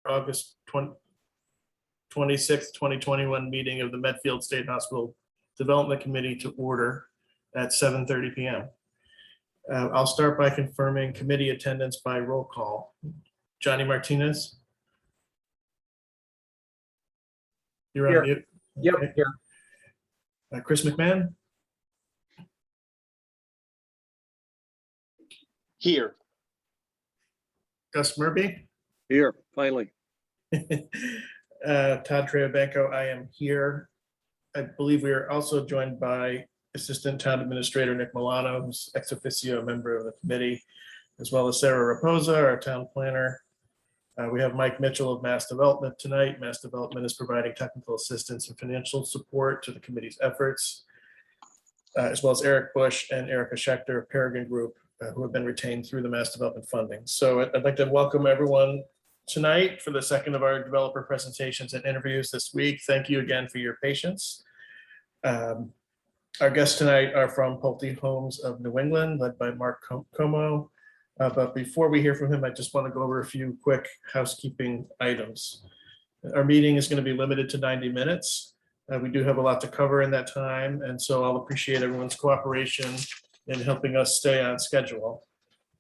August 26th, 2021 meeting of the Medfield State Hospital Development Committee to order at 7:30 p.m. I'll start by confirming committee attendance by roll call. Johnny Martinez. You're Here. on mute. Yep, Okay. here. Chris McMahon. Here. Gus Murby. Here, finally. Todd Treobanco, I am here. I believe we are also joined by Assistant Town Administrator Nick Milano, who's ex officio member of the committee, as well as Sarah Raposa, our town planner. We have Mike Mitchell of Mass Development tonight. Mass Development is providing technical assistance and financial support to the committee's efforts, as well as Eric Bush and Erica Schechter of Peregrine Group, who have been retained through the Mass Development funding. So I'd like to welcome everyone tonight for the second of our developer presentations and interviews this week. Thank you again for your patience. Our guests tonight are from Pulte Homes of New England, led by Mark Como. But before we hear from him, I just want to go over a few quick housekeeping items. Our meeting is going to be limited to 90 minutes. We do have a lot to cover in that time, and so I'll appreciate everyone's cooperation in helping us stay on schedule.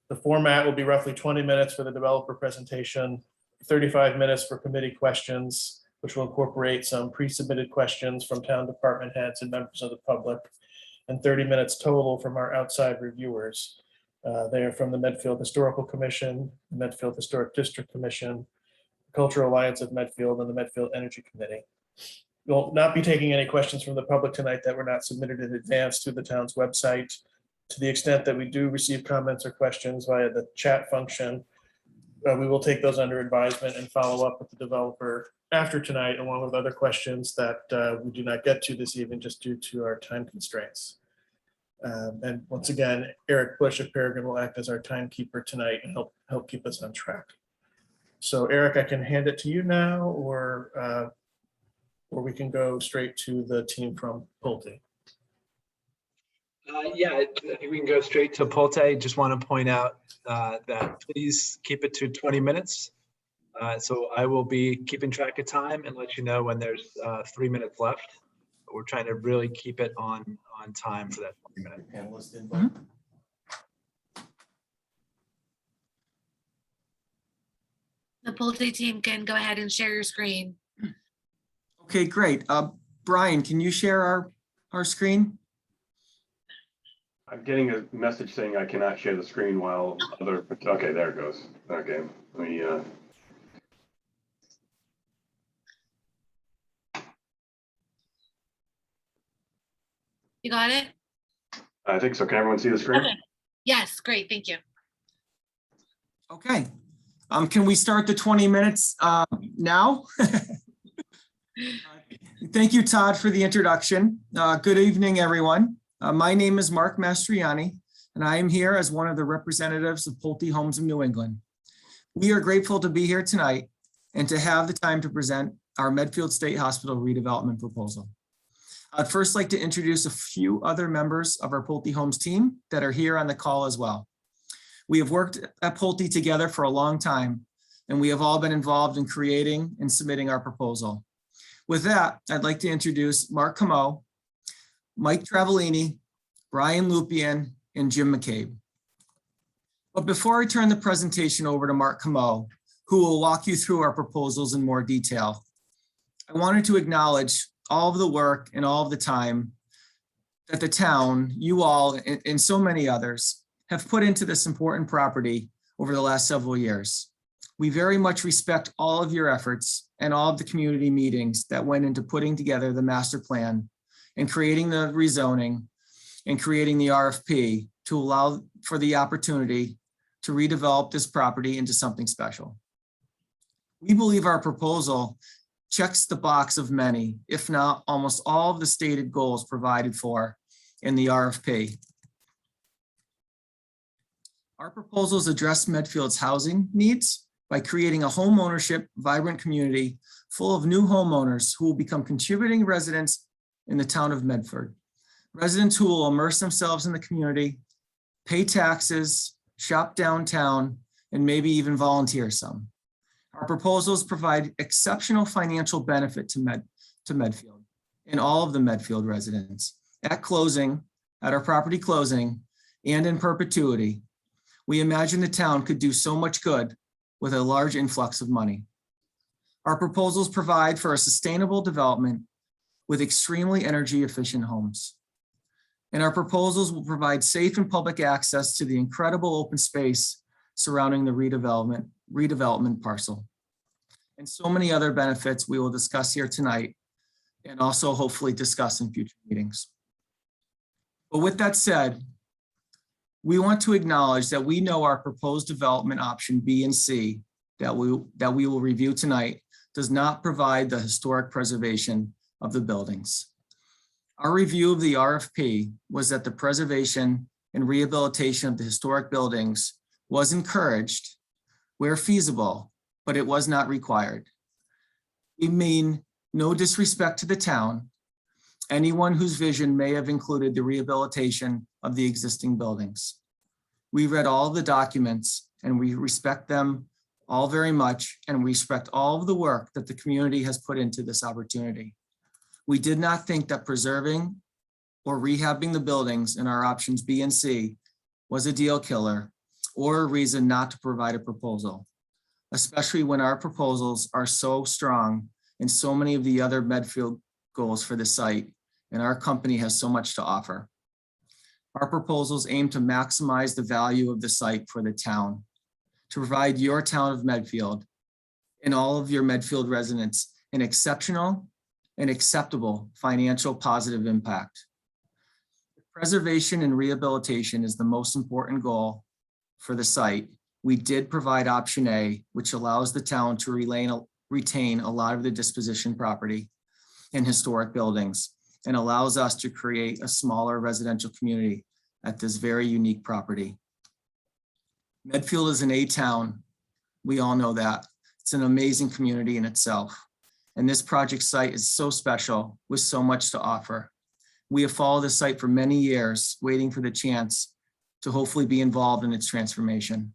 The format will be roughly 20 minutes for the developer presentation, 35 minutes for committee questions, which will incorporate some pre-submitted questions from town department heads and members of the public, and 30 minutes total from our outside reviewers. They are from the Medfield Historical Commission, the Medfield Historic District Commission, Cultural Alliance of Medfield, and the Medfield Energy Committee. We'll not be taking any questions from the public tonight that were not submitted in advance to the town's website. To the extent that we do receive comments or questions via the chat function, we will take those under advisement and follow up with the developer after tonight, along with other questions that we do not get to this evening just due to our time constraints. And once again, Eric Bush of Peregrine will act as our timekeeper tonight and help keep us on track. So Eric, I can hand it to you now, or we can go straight to the team from Pulte. Yeah, I think we can go straight to Pulte. Just want to point out that please keep it to 20 minutes. So I will be keeping track of time and let you know when there's 3 minutes left. But we're trying to really keep it on time for that 20 minute panelist invite. The Pulte team can go ahead and share your screen. Okay, great. Brian, can you share our screen? I'm getting a message saying I cannot share the screen while other, okay, there it goes. Okay, let me, You got it? I think so. Can everyone see the screen? Okay. Yes, great, thank you. Okay. Can we start the 20 minutes now? Thank you, Todd, for the introduction. Good evening, everyone. My name is Mark Mastriani, and I am here as one of the representatives of Pulte Homes of New England. We are grateful to be here tonight and to have the time to present our Medfield State Hospital redevelopment proposal. I'd first like to introduce a few other members of our Pulte Homes team that are here on the call as well. We have worked at Pulte together for a long time, and we have all been involved in creating and submitting our proposal. With that, I'd like to introduce Mark Como, Mike Travellini, Brian Lupian, and Jim McCabe. But before I turn the presentation over to Mark Como, who will walk you through our proposals in more detail, I wanted to acknowledge all of the work and all of the time that the town, you all, and so many others have put into this important property over the last several years. We very much respect all of your efforts and all of the community meetings that went into putting together the master plan and creating the rezoning and creating the RFP to allow for the opportunity to redevelop this property into something special. We believe our proposal checks the box of many, if not almost all of the stated goals provided for in the RFP. Our proposals address Medfield's housing needs by creating a home ownership, vibrant community full of new homeowners who will become contributing residents in the town of Medford. Residents who will immerse themselves in the community, pay taxes, shop downtown, and maybe even volunteer some. Our proposals provide exceptional financial benefit to Medfield and all of the Medfield residents. At closing, at our property closing, and in perpetuity, we imagine the town could do so much good with a large influx of money. Our proposals provide for a sustainable development with extremely energy efficient homes. And our proposals will provide safe and public access to the incredible open space surrounding the redevelopment parcel. And so many other benefits we will discuss here tonight and also hopefully discuss in future meetings. But with that said, we want to acknowledge that we know our proposed development option B and C that we will review tonight does not provide the historic preservation of the buildings. Our review of the RFP was that the preservation and rehabilitation of the historic buildings was encouraged where feasible, but it was not required. We mean no disrespect to the town, anyone whose vision may have included the rehabilitation of the existing buildings. We read all of the documents and we respect them all very much, and we respect all of the work that the community has put into this opportunity. We did not think that preserving or rehabbing the buildings in our options B and C was a deal killer or a reason not to provide a proposal, especially when our proposals are so strong in so many of the other Medfield goals for the site, and our company has so much to offer. Our proposals aim to maximize the value of the site for the town, to provide your town of Medfield and all of your Medfield residents an exceptional and acceptable financial positive impact. Preservation and rehabilitation is the most important goal for the site. We did provide option A, which allows the town to retain a lot of the disposition property and historic buildings, and allows us to create a smaller residential community at this very unique property. Medfield is an A town. We all know that. It's an amazing community in itself. And this project site is so special with so much to offer. We have followed this site for many years, waiting for the chance to hopefully be involved in its transformation.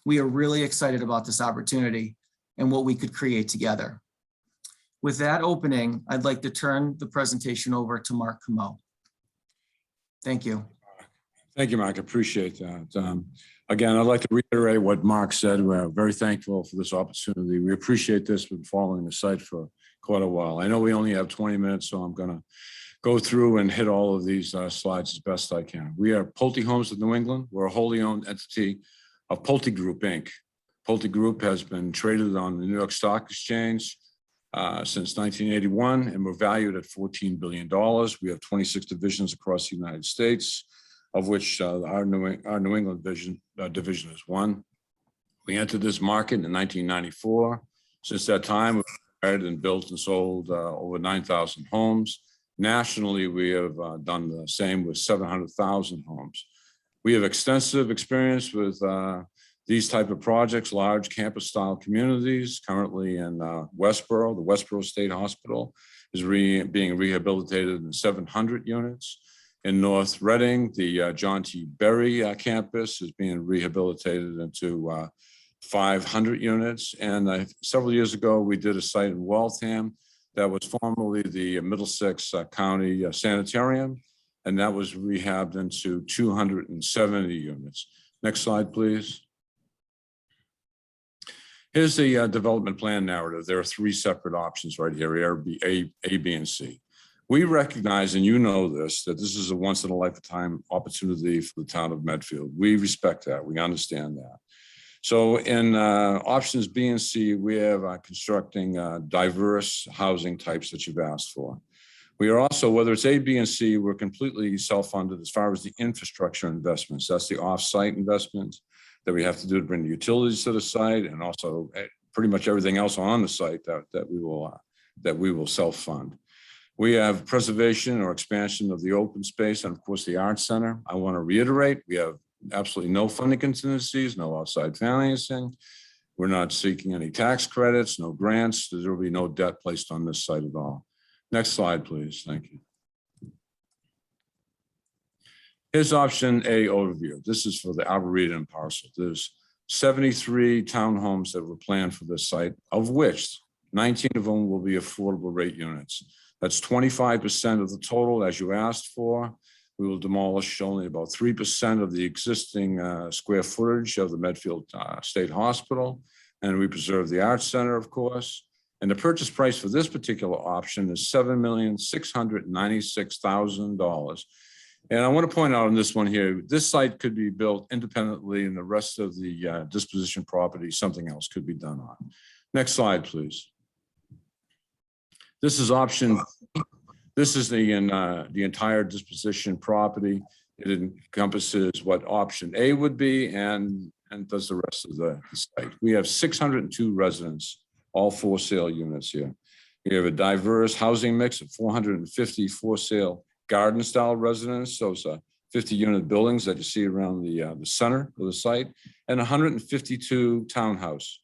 We are really excited about this opportunity and what we could create together. With that opening, I'd like to turn the presentation over to Mark Comeau. Thank you. Thank you, Mark. I appreciate that. Again, I'd like to reiterate what Mark said. We're very thankful for this opportunity. We appreciate this. We've been following the site for quite a while. I know we only have 20 minutes, so I'm going to go through and hit all of these slides as best I can. We are Pulte Homes of New England. We're a wholly owned entity of Pulte Group, Inc. Pulte Group has been traded on the New York Stock Exchange since 1981, and we're valued at $14 billion. We have 26 divisions across the United States, of which our New England division is one. We entered this market in 1994. Since that time, we've acquired and built and sold over 9,000 homes. Nationally, we have done the same with 700,000 homes. We have extensive experience with these type of projects, large campus-style communities. Currently in Westboro, the Westboro State Hospital is being rehabilitated in 700 units. In North Reading, the John T. Berry campus is being rehabilitated into 500 units. And several years ago, we did a site in Waltham that was formerly the Middlesex County Sanitarium, and that was rehabbed into 270 units. Next slide, please. Here's the development plan narrative. There are three separate options right here, A, B, and C. We recognize, and you know this, that this is a once in a lifetime opportunity for the town of Medfield. We respect that. We understand that. So in options B and C, we have constructing diverse housing types that you've asked for. We are also, whether it's A, B, and C, we're completely self-funded as far as the infrastructure investments. That's the off-site investments that we have to do to bring the utilities to the site, and also pretty much everything else on the site that we will self-fund. We have preservation or expansion of the open space, and of course the Arts Center. I want to reiterate, we have absolutely no funding contingencies, no outside financing. We're not seeking any tax credits, no grants. There will be no debt placed on this site at all. Next slide, please. Thank you. Here's option A overview. This is for the Arboretum parcel. There's 73 townhomes that were planned for this site, of which 19 of them will be affordable rate units. That's 25% of the total, as you asked for. We will demolish only about 3% of the existing square footage of the Medfield State Hospital, and we preserve the Arts Center, of course. And the purchase price for this particular option is $7,696,000. And I want to point out on this one here, this site could be built independently, and the rest of the disposition property, something else could be done on. Next slide, please. This is option. This is the entire disposition property. It encompasses what option A would be and does the rest of the site. We have 602 residents, all for sale units here. We have a diverse housing mix of 450 for sale garden style residents. Those are 50 unit buildings that you see around the center of the site, and 152 townhouses.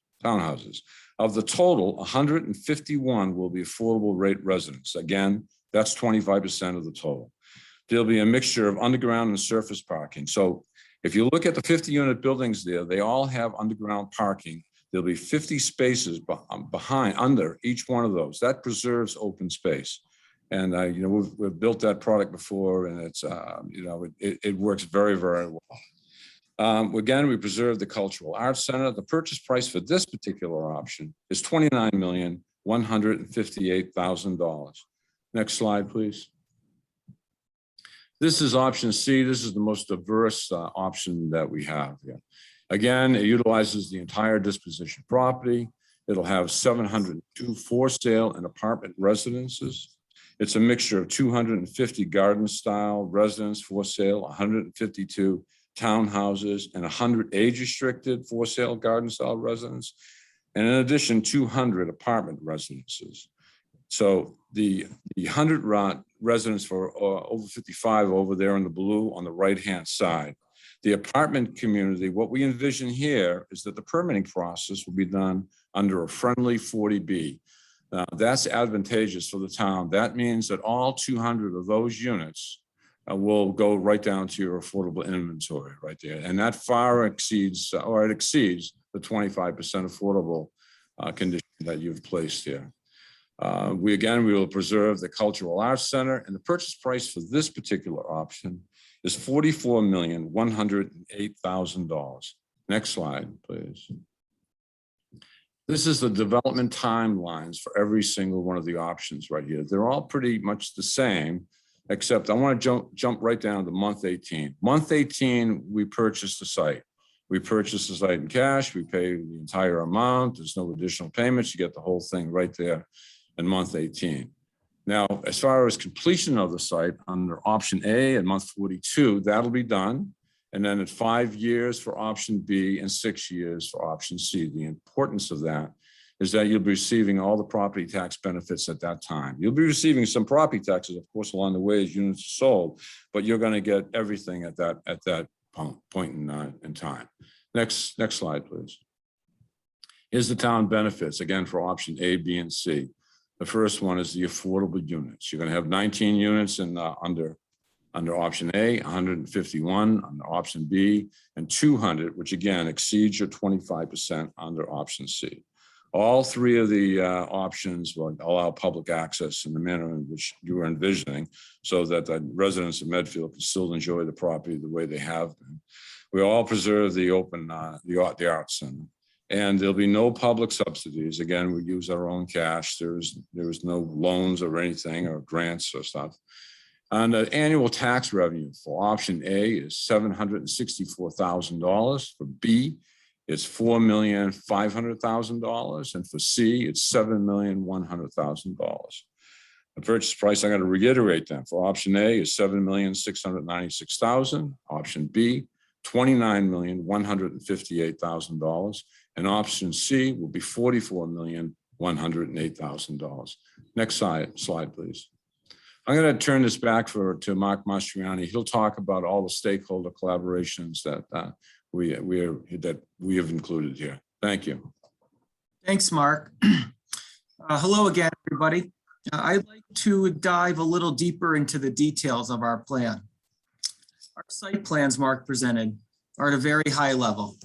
Of the total, 151 will be affordable rate residents. Again, that's 25% of the total. There'll be a mixture of underground and surface parking. So if you look at the 50 unit buildings there, they all have underground parking. There'll be 50 spaces under each one of those. That preserves open space. And we've built that product before, and it's it works very, very well. Again, we preserve the Cultural Arts Center. The purchase price for this particular option is $29,158,000. Next slide, please. This is option C. This is the most diverse option that we have here. Again, it utilizes the entire disposition property. It'll have 702 for sale and apartment residences. It's a mixture of 250 garden style residents for sale, 152 townhouses, and 100 age restricted for sale garden style residents. And in addition, 200 apartment residences. So the 100 residents for over 55 over there in the blue on the right-hand side. The apartment community, what we envision here is that the permitting process will be done under a friendly 40B. That's advantageous for the town. That means that all 200 of those units will go right down to your affordable inventory right there. And that far exceeds, or it exceeds the 25% affordable condition that you've placed here. We will preserve the Cultural Arts Center, and the purchase price for this particular option is $44,108,000. Next slide, please. This is the development timelines for every single one of the options right here. They're all pretty much the same, except I want to jump right down to month 18. Month 18, we purchased the site. We purchased the site in cash. We pay the entire amount. There's no additional payments. You get the whole thing right there in month 18. Now, as far as completion of the site under option A at month 42, that'll be done. And then at 5 years for option B and 6 years for option C. The importance of that is that you'll be receiving all the property tax benefits at that time. You'll be receiving some property taxes, of course, along the way as units are sold, but you're going to get everything at that point in time. Next slide, please. Here's the town benefits, again, for option A, B, and C. The first one is the affordable units. You're going to have 19 units in under option A, 151 under option B, and 200, which again exceeds your 25% under option C. All three of the options will allow public access in the manner in which you are envisioning, so that the residents of Medfield can still enjoy the property the way they have been. We all preserve the open, the Arts Center. And there'll be no public subsidies. Again, we use our own cash. There was no loans or anything or grants or stuff. And the annual tax revenue for option A is $764,000. For B, it's $4,500,000. And for C, it's $7,100,000. The purchase price, I'm going to reiterate that. For option A is $7,696,000. Option B, $29,158,000. And option C will be $44,108,000. Next slide, please. I'm going to turn this back to Mark Mastriani. He'll talk about all the stakeholder collaborations that we have included here. Thank you. Thanks, Mark. Hello again, everybody. I'd like to dive a little deeper into the details of our plan. Our site plans Mark presented are at a very high level.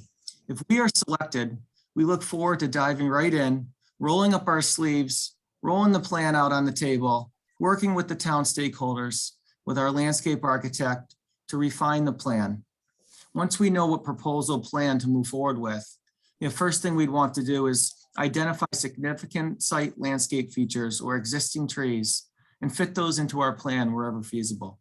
If we are selected, we look forward to diving right in, rolling up our sleeves, rolling the plan out on the table, working with the town stakeholders, with our landscape architect to refine the plan. Once we know what proposal plan to move forward with, the first thing we'd want to do is identify significant site landscape features or existing trees and fit those into our plan wherever feasible.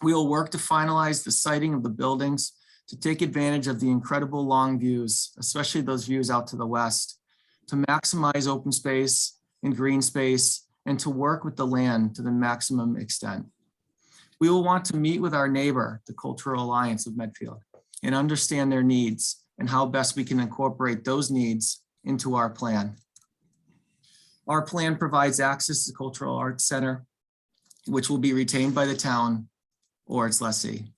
We will work to finalize the siting of the buildings to take advantage of the incredible long views, especially those views out to the west, to maximize open space and green space, and to work with the land to the maximum extent. We will want to meet with our neighbor, the Cultural Alliance of Medfield, and understand their needs and how best we can incorporate those needs into our plan. Our plan provides access to the Cultural Arts Center, which will be retained by the town or its lessee.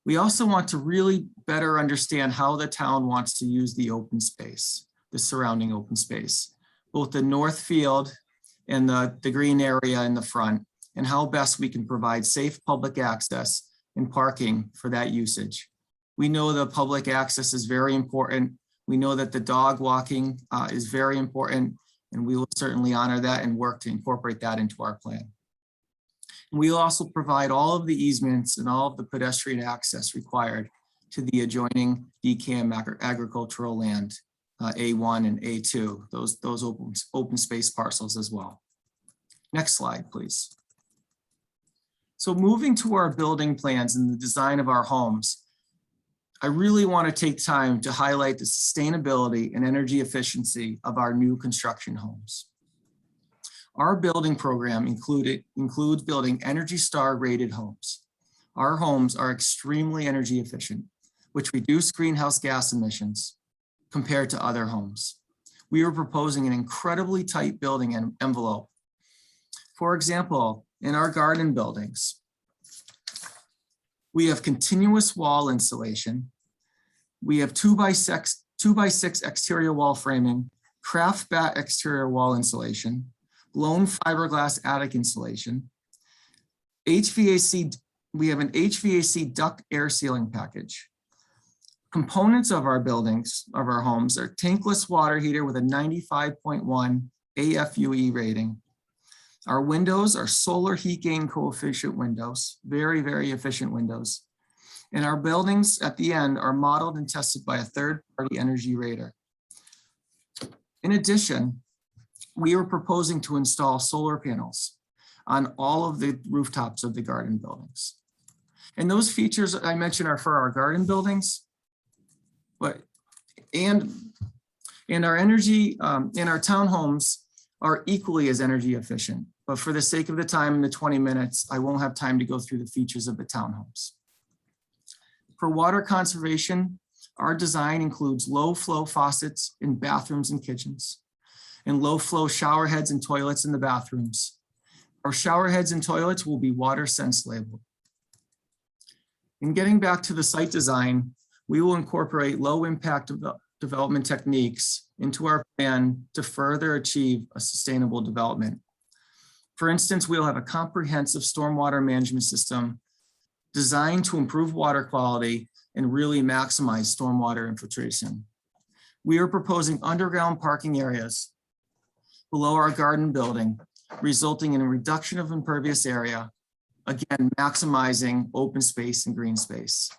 We also want to really better understand how the town wants to use the open space, the surrounding open space, both the north field and the green area in the front, and how best we can provide safe public access and parking for that usage. We know the public access is very important. We know that the dog walking is very important, and we will certainly honor that and work to incorporate that into our plan. We'll also provide all of the easements and all of the pedestrian access required to the adjoining DCAM agricultural land, A1 and A2, those open space parcels as well. Next slide, please. So moving to our building plans and the design of our homes, I really want to take time to highlight the sustainability and energy efficiency of our new construction homes. Our building program includes building Energy Star rated homes. Our homes are extremely energy efficient, which reduce greenhouse gas emissions compared to other homes. We are proposing an incredibly tight building envelope. For example, in our garden buildings, we have continuous wall insulation. We have 2x6 exterior wall framing, craft bat exterior wall insulation, blown fiberglass attic insulation, HVAC, we have an HVAC duct air sealing package. Components of our buildings, of our homes, are tankless water heater with a 95.1 AFUE rating. Our windows are solar heat gain coefficient windows, very, very efficient windows. And our buildings at the end are modeled and tested by a third-party energy rater. In addition, we are proposing to install solar panels on all of the rooftops of the garden buildings. And those features I mentioned are for our garden buildings, and our energy in our townhomes are equally as energy efficient. But for the sake of the time in the 20 minutes, I won't have time to go through the features of the townhomes. For water conservation, our design includes low flow faucets in bathrooms and kitchens, and low flow shower heads and toilets in the bathrooms. Our shower heads and toilets will be water sense labeled. In getting back to the site design, we will incorporate low impact development techniques into our plan to further achieve a sustainable development. For instance, we'll have a comprehensive stormwater management system designed to improve water quality and really maximize stormwater infiltration. We are proposing underground parking areas below our garden building, resulting in a reduction of impervious area, again, maximizing open space and green space.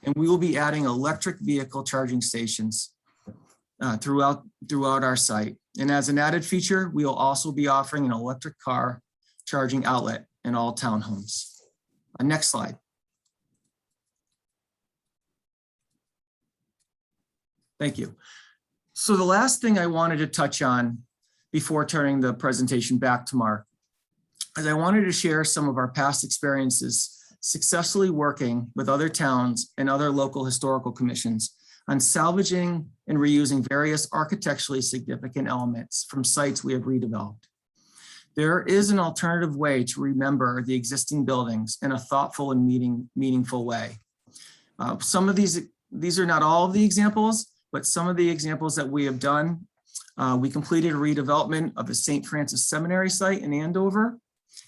And we will be adding electric vehicle charging stations throughout our site. And as an added feature, we will also be offering an electric car charging outlet in all townhomes. Next slide. Thank you. So the last thing I wanted to touch on before turning the presentation back to Mark is I wanted to share some of our past experiences successfully working with other towns and other local historical commissions on salvaging and reusing various architecturally significant elements from sites we have redeveloped. There is an alternative way to remember the existing buildings in a thoughtful and meaningful way. Some of these are not all of the examples, but some of the examples that we have done. We completed a redevelopment of the St. Francis Seminary site in Andover.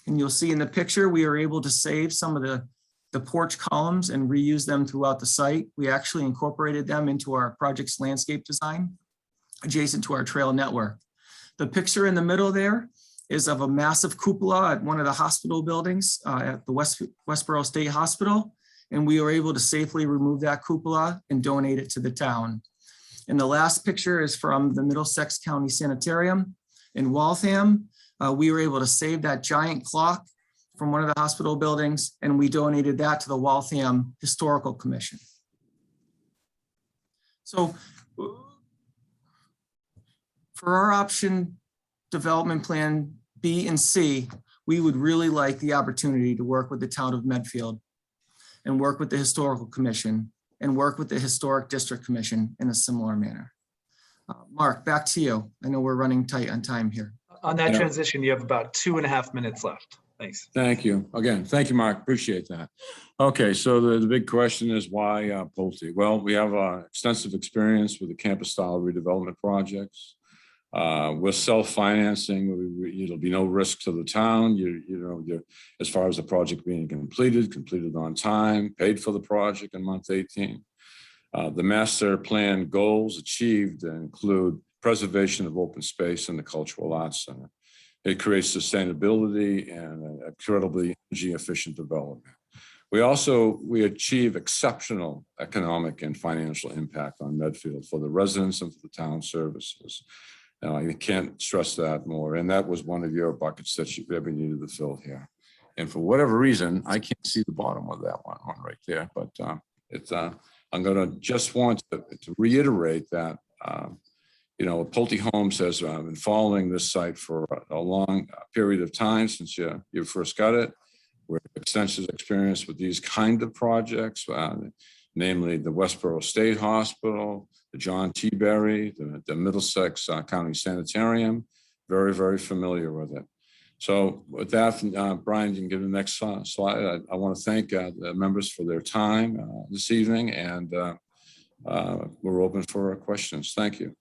And you'll see in the picture, we are able to save some of the the porch columns and reuse them throughout the site. We actually incorporated them into our project's landscape design adjacent to our trail network. The picture in the middle there is of a massive cupola at one of the hospital buildings at the Westboro State Hospital. And we were able to safely remove that cupola and donate it to the town. And the last picture is from the Middlesex County Sanitarium in Waltham. We were able to save that giant clock from one of the hospital buildings, and we donated that to the Waltham Historical Commission. So for our option development plan B and C, we would really like the opportunity to work with the town of Medfield and work with the Historical Commission and work with the Historic District Commission in a similar manner. Mark, back to you. I know we're running tight on time here. On that Yeah. transition, you have about 2.5 minutes left. Thanks. Thank you. Again, thank you, Mark. Appreciate that. Okay, so the big question is why Pulte? Well, we have extensive experience with the campus style redevelopment projects. We're self-financing. It'll be no risk to the town. You're as far as the project being completed on time, paid for the project in month 18. The master plan goals achieved include preservation of open space in the Cultural Arts Center. It creates sustainability and an incredibly energy efficient development. We achieve exceptional economic and financial impact on Medfield for the residents and for the town services. I can't stress that more. And that was one of your buckets that you ever needed to fill here. And for whatever reason, I can't see the bottom of that one right there. But I'm going to just want to reiterate that, Pulte Homes has been following this site for a long period of time since you first got it. We're extensive experience with these kind of projects, namely the Westboro State Hospital, the John T. Berry, the Middlesex County Sanitarium. Very, very familiar with it. So with that, Brian, you can give the next slide. I want to thank the members for their time this evening, and we're open for questions. Thank you.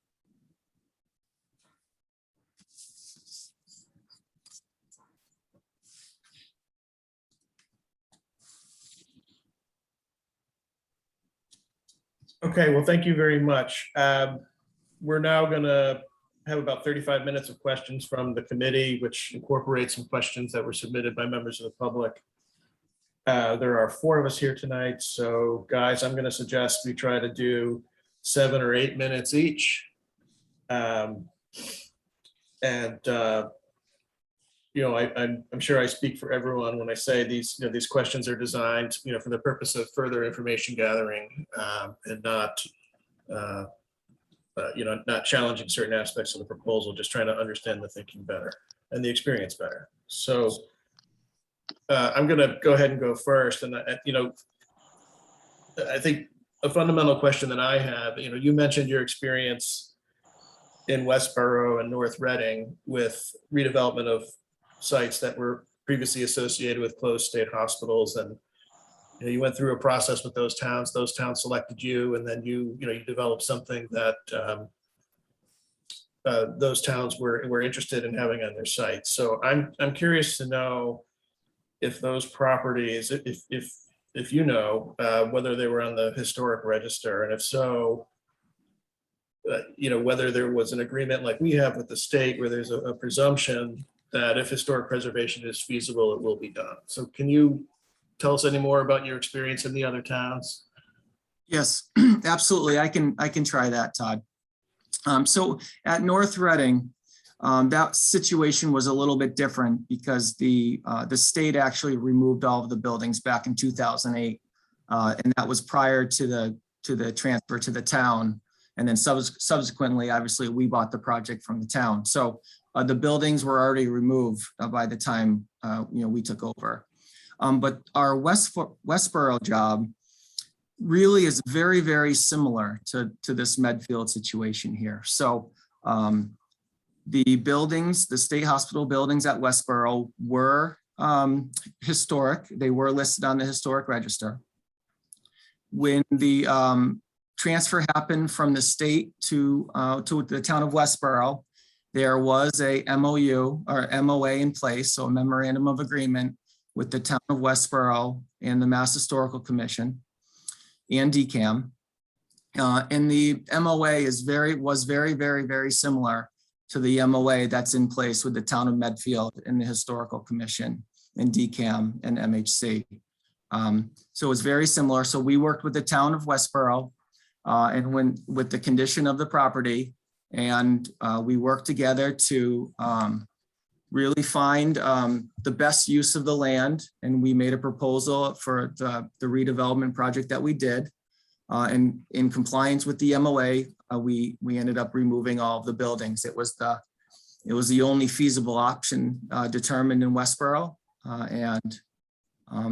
Okay, well, thank you very much. We're now going to have about 35 minutes of questions from the committee, which incorporates some questions that were submitted by members of the public. There are 4 of us here tonight. So guys, I'm going to suggest we try to do 7 or 8 minutes each. I'm sure I speak for everyone when I say these questions are designed, for the purpose of further information gathering and not challenging certain aspects of the proposal, just trying to understand the thinking better and the experience better. So I'm going to go ahead and go first. And, I think a fundamental question that I have, you mentioned your experience in Westboro and North Reading with redevelopment of sites that were previously associated with closed state hospitals, and you went through a process with those towns selected you, and then you developed something that those towns were interested in having on their site. So I'm curious to know if those properties, if you know whether they were on the historic register, and if so, whether there was an agreement like we have with the state where there's a presumption that if historic preservation is feasible, it will be done. So can you tell us any more about your experience in the other towns? Yes, absolutely. I can try that, Todd. So at North Reading, that situation was a little bit different because the state actually removed all of the buildings back in 2008, and that was prior to the transfer to the town. And then subsequently, obviously, we bought the project from the town. So the buildings were already removed by the time we took over. But our Westboro job really is very, very similar to this Medfield situation here. So the buildings, the state hospital buildings at Westboro were historic. They were listed on the historic register. When the transfer happened from the state to the town of Westboro, there was a MOU or MOA in place, so a memorandum of agreement with the town of Westboro and the Mass Historical Commission and DCAM. And the MOA was very similar to the MOA that's in place with the town of Medfield and the Historical Commission and DCAM and MHC. So it's very similar. So we worked with the town of Westboro and with the condition of the property, and we worked together to really find the best use of the land. And we made a proposal for the redevelopment project that we did. And in compliance with the MOA, we ended up removing all of the buildings. It was the only feasible option determined in Westboro. And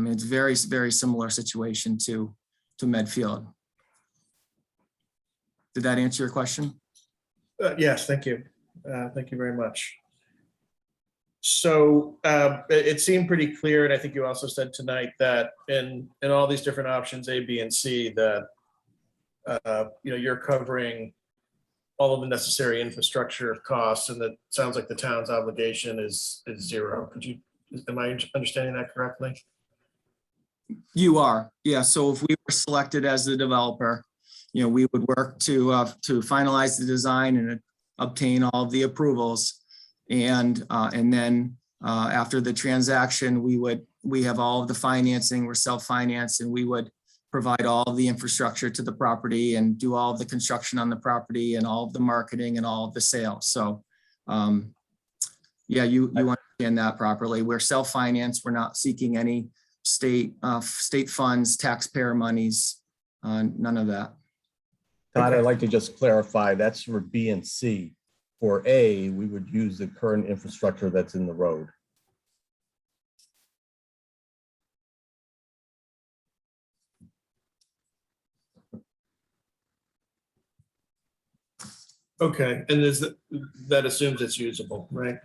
it's very similar situation to Medfield. Did that answer your question? Yes, thank you. Thank you very much. So it seemed pretty clear, and I think you also said tonight that in all these different options, A, B, and C, that you're covering all of the necessary infrastructure costs, and that sounds like the town's obligation is zero. Am I understanding that correctly? You are, yeah. So if we were selected as the developer, we would work to finalize the design and obtain all of the approvals. And then after the transaction, we have all of the financing, we're self-financed, and we would provide all of the infrastructure to the property and do all of the construction on the property and all of the marketing and all of the sales. So yeah, you understand that properly. We're self-financed. We're not seeking any state funds, taxpayer monies, none of that. Todd, I'd like to just clarify, that's for B and C. For A, we would use the current infrastructure that's in the road. Okay, and that assumes it's usable, right?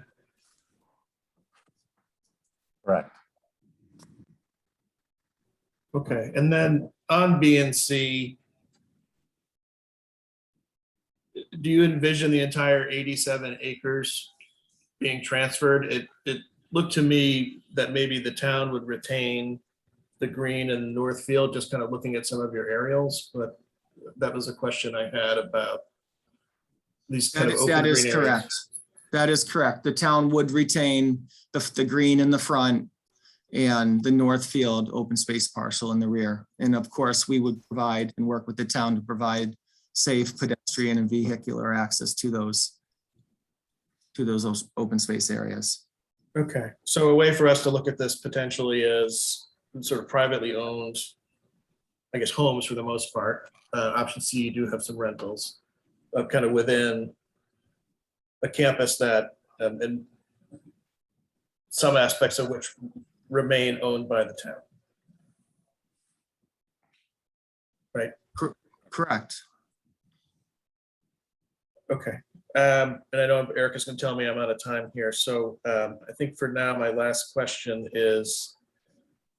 Correct. Okay, and then on B and C, do you envision the entire 87 acres being transferred? It looked to me that maybe the town would retain the green and north field, just kind of looking at some of your aerials, but that was a question I had about these kind of open That is green correct. areas. That is correct. The town would retain the green in the front and the north field open space parcel in the rear. And of course, we would provide and work with the town to provide safe pedestrian and vehicular access to those open space areas. Okay, so a way for us to look at this potentially is sort of privately owned, I guess, homes for the most part. Option C, you do have some rentals, kind of within a campus that, and some aspects of which remain owned by the town. Right? Correct. Okay. And I know Erica's going to tell me I'm out of time here. So I think for now, my last question is,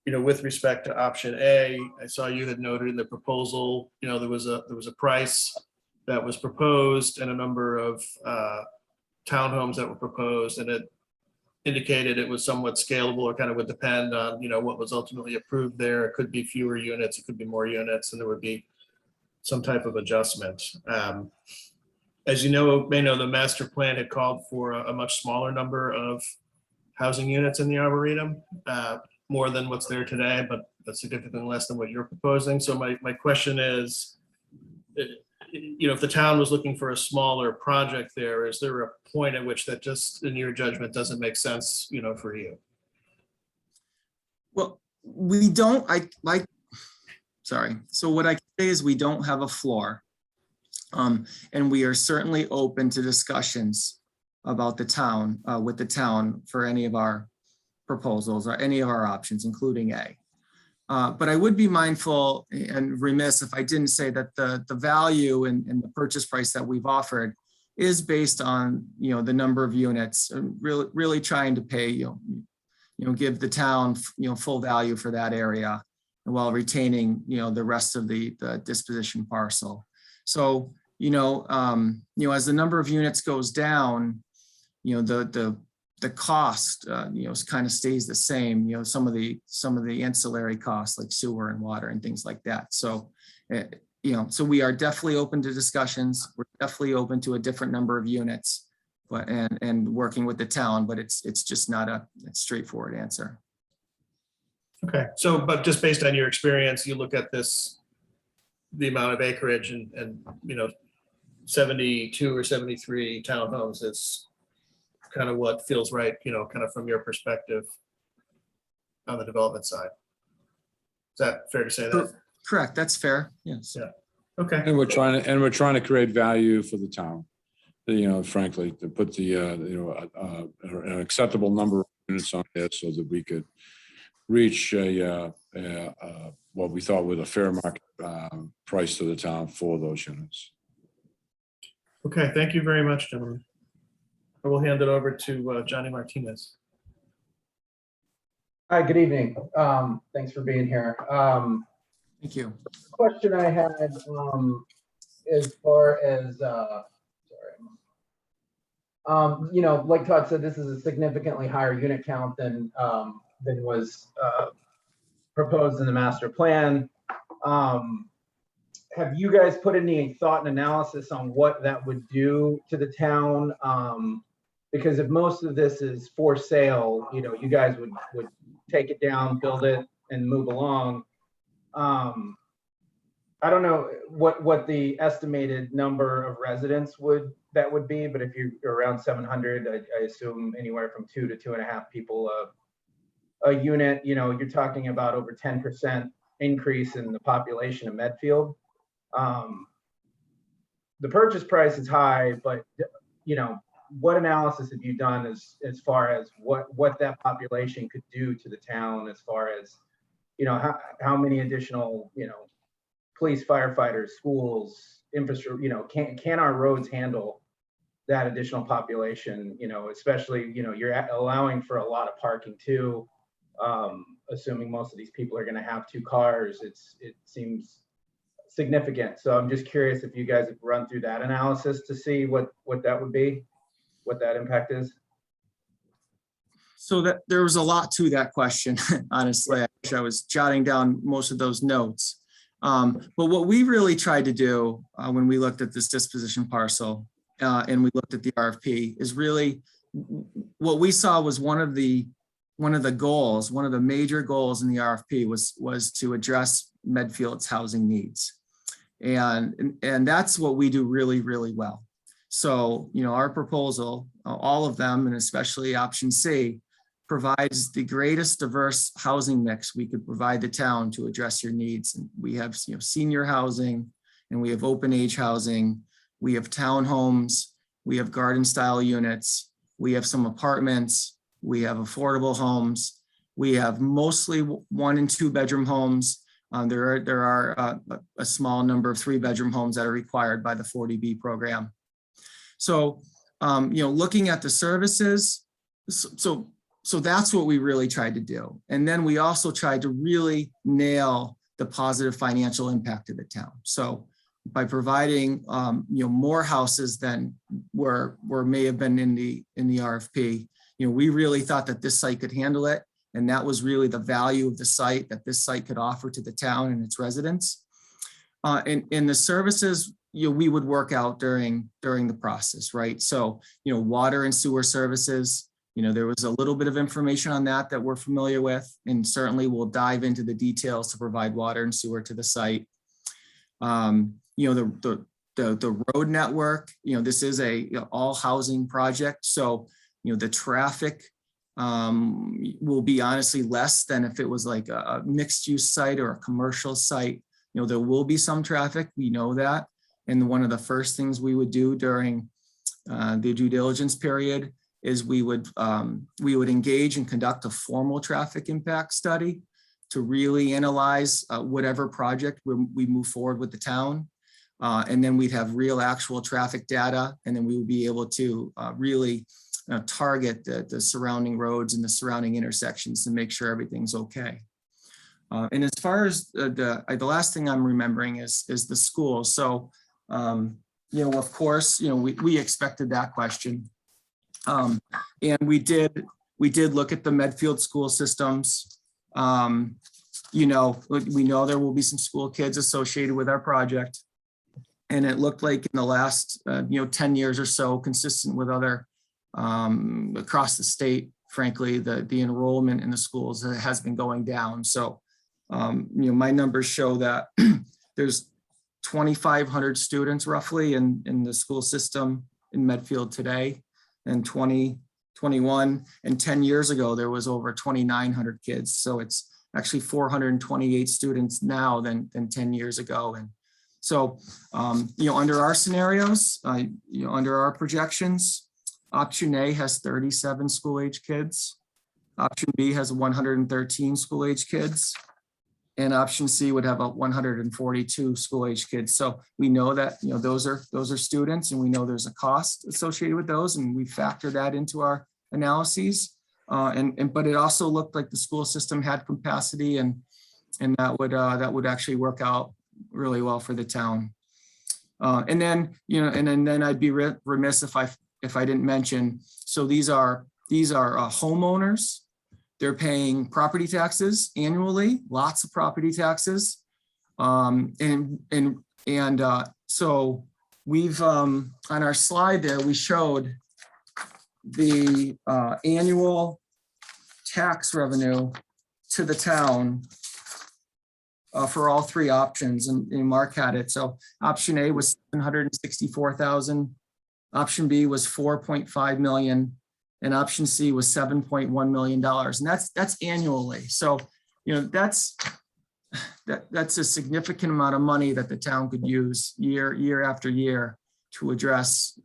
with respect to option A, I saw you had noted in the proposal, there was a price that was proposed and a number of townhomes that were proposed, and it indicated it was somewhat scalable, or kind of would depend on, what was ultimately approved there. It could be fewer units, it could be more units, and there would be some type of adjustment. As you may know, the master plan had called for a much smaller number of housing units in the Arboretum, more than what's there today, but significantly less than what you're proposing. So my question is, if the town was looking for a smaller project there, is there a point at which that just, in your judgment, doesn't make sense, for you? Well, we don't, so what I can say is we don't have a floor. And we are certainly open to discussions about the town, with the town for any of our proposals or any of our options, including A. But I would be mindful and remiss if I didn't say that the value and the purchase price that we've offered is based on, the number of units, really trying to pay, give the town, full value for that area while retaining, the rest of the disposition parcel. So, as the number of units goes down, the the cost, kind of stays the same, some of the ancillary costs like sewer and water and things like that. So, so we are definitely open to discussions. We're definitely open to a different number of units, but, and working with the town, but it's just not a straightforward answer. Okay, so, but just based on your experience, you look at this, the amount of acreage and 72 or 73 townhomes is kind of what feels right, kind of from your perspective on the development side. Is that fair to say that? Correct, that's fair, yes. Yeah. Okay, And we're trying to create value for the town. Frankly, to put the, an acceptable number of units on there so that we could reach what we thought was a fair market price to the town for those units. okay, thank you very much, gentlemen. I will hand it over to Johnny Martinez. Hi, good evening. Thanks for being here. Thank you. Question I had as far as, like Todd said, this is a significantly higher unit count than was proposed in the master plan. Have you guys put any thought and analysis on what that would do to the town? Because if most of this is for sale, you guys would take it down, build it, and move along. I don't know what the estimated number of residents would be, but if you're around 700, I assume anywhere from 2 to 2.5 people a unit. You're talking about over 10% increase in the population of Medfield. The purchase price is high, but what analysis have you done as far as what that population could do to the town, as far as how many additional police, firefighters, schools, infrastructure, can our roads handle that additional population? Especially you're allowing for a lot of parking too. Assuming most of these people are going to have 2 cars, it seems significant. So I'm just curious if you guys have run through that analysis to see what that would be, what that impact is. So that there was a lot to that question, honestly. I wish I was jotting down most of those notes. But what we really tried to do when we looked at this disposition parcel and we looked at the RFP is really what we saw was one of the goals, one of the major goals in the RFP was to address Medfield's housing needs. And that's what we do really, really well. So, our proposal, all of them, and especially option C, provides the greatest diverse housing mix we could provide the town to address your needs. And we have, senior housing, and we have open age housing, we have townhomes, we have garden style units, we have some apartments, we have affordable homes, we have mostly 1 and 2 bedroom homes. There are a small number of 3-bedroom homes that are required by the 40B program. So, looking at the services, so that's what we really tried to do. And then we also tried to really nail the positive financial impact of the town. So by providing, more houses than were may have been in the RFP, we really thought that this site could handle it. And that was really the value of the site that this site could offer to the town and its residents. And the services, we would work out during the process, right? So, water and sewer services, there was a little bit of information on that we're familiar with, and certainly we'll dive into the details to provide water and sewer to the site. The road network, this is a all housing project. So, the traffic will be honestly less than if it was like a mixed use site or a commercial site. There will be some traffic, we know that. And one of the first things we would do during the due diligence period is we would engage and conduct a formal traffic impact study to really analyze whatever project we move forward with the town. And then we'd have real actual traffic data, and then we would be able to really target the surrounding roads and the surrounding intersections to make sure everything's okay. And as far as the last thing I'm remembering is the school. So, of course, we expected that question. And we did look at the Medfield school systems. We know there will be some school kids associated with our project. And it looked like in the last, 10 years or so, consistent with other across the state, frankly, the enrollment in the schools has been going down. So, my numbers show that there's 2,500 students roughly in the school system in Medfield today, and 2021, and 10 years ago, there was over 2,900 kids. So it's actually 428 students now than 10 years ago. And so, under our scenarios, under our projections, option A has 37 school-age kids. Option B has 113 school-age kids. And option C would have 142 school-age kids. So we know that, those are students, and we know there's a cost associated with those, and we factor that into our analyses. But it also looked like the school system had capacity, and that would actually work out really well for the town. And then I'd be remiss if I didn't mention. So these are homeowners. They're paying property taxes annually, lots of property taxes. So we've, on our slide there, we showed the annual tax revenue to the town for all three options, and Mark had it. So option A was 764,000. Option B was 4.5 million. And option C was $7.1 million. And that's annually. So, that's a significant amount of money that the town could use year after year to address.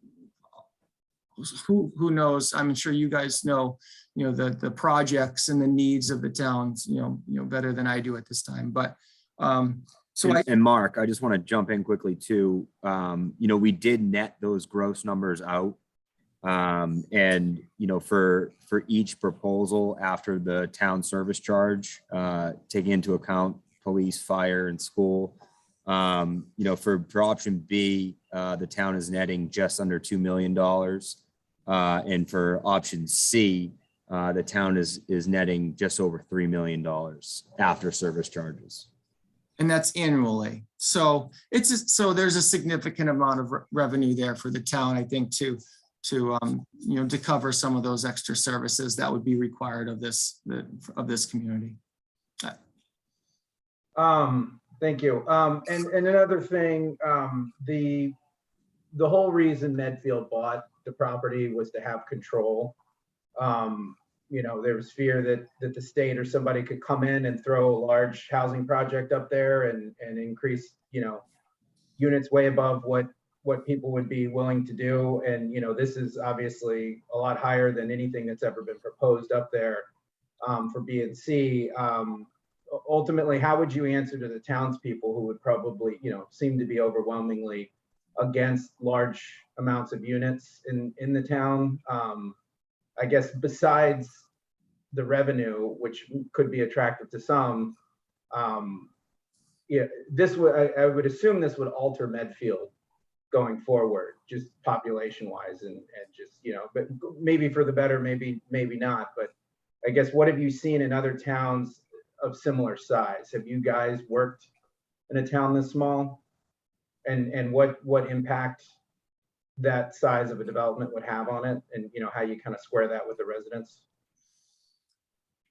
Who knows? I'm sure you guys know, the projects and the needs of the towns, better than I do at this time. But and Mark, I just want to jump in quickly too. We did net those gross numbers out. For each proposal after the town service charge, taking into account police, fire, and school, for option B, the town is netting just under $2 million. And for option C, the town is netting just over $3 million after service charges. And that's annually. So there's a significant amount of revenue there for the town, I think, to cover some of those extra services that would be required of this community. Thank you. And another thing, the whole reason Medfield bought the property was to have control. There was fear that the state or somebody could come in and throw a large housing project up there and increase, units way above what people would be willing to do. And, this is obviously a lot higher than anything that's ever been proposed up there for B and C. Ultimately, how would you answer to the townspeople who would probably, seem to be overwhelmingly against large amounts of units in the town? I guess besides the revenue, which could be attractive to some, I would assume this would alter Medfield going forward, just population wise, and just, but maybe for the better, maybe not. But I guess, what have you seen in other towns of similar size? Have you guys worked in a town this small? And what impact that size of a development would have on it, and how you kind of square that with the residents?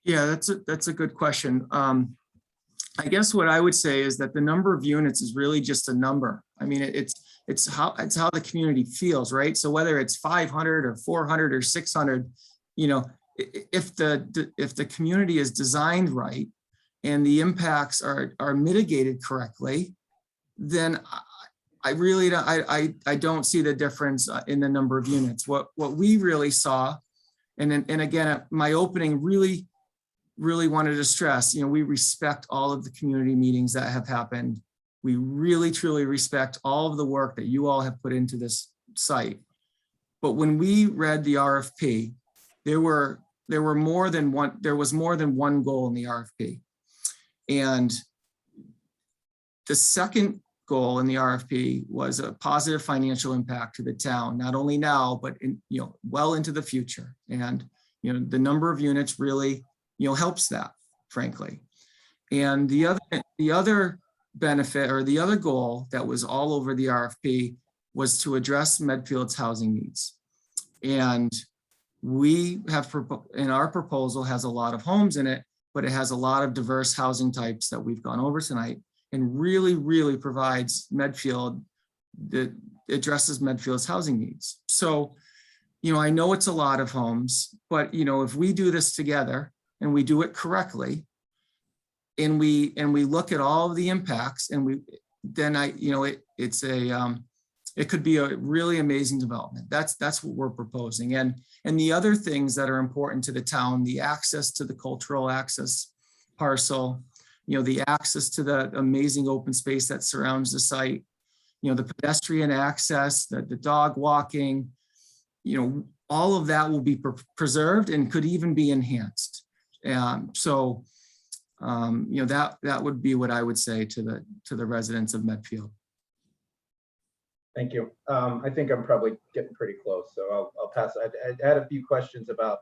Yeah, that's a good question. I guess what I would say is that the number of units is really just a number. I mean, it's how the community feels, right? So whether it's 500 or 400 or 600, if the community is designed right and the impacts are mitigated correctly, then I really don't see the difference in the number of units. What we really saw, and again, my opening really wanted to stress, we respect all of the community meetings that have happened. We really, truly respect all of the work that you all have put into this site. But when we read the RFP, there was more than one goal in the RFP. And the second goal in the RFP was a positive financial impact to the town, not only now, but well into the future. And, the number of units really, helps that, frankly. And the other benefit or the other goal that was all over the RFP was to address Medfield's housing needs. And we have, in our proposal, has a lot of homes in it, but it has a lot of diverse housing types that we've gone over tonight, and really, really provides Medfield, that addresses Medfield's housing needs. So, I know it's a lot of homes, but, if we do this together and we do it correctly, and we look at all of the impacts, and it could be a really amazing development. That's what we're proposing. And the other things that are important to the town, the access to the cultural access parcel, the access to the amazing open space that surrounds the site, the pedestrian access, the dog walking, all of that will be preserved and could even be enhanced. That would be what I would say to the residents of Medfield. Thank you. I think I'm probably getting pretty close, so I'll pass. I had a few questions about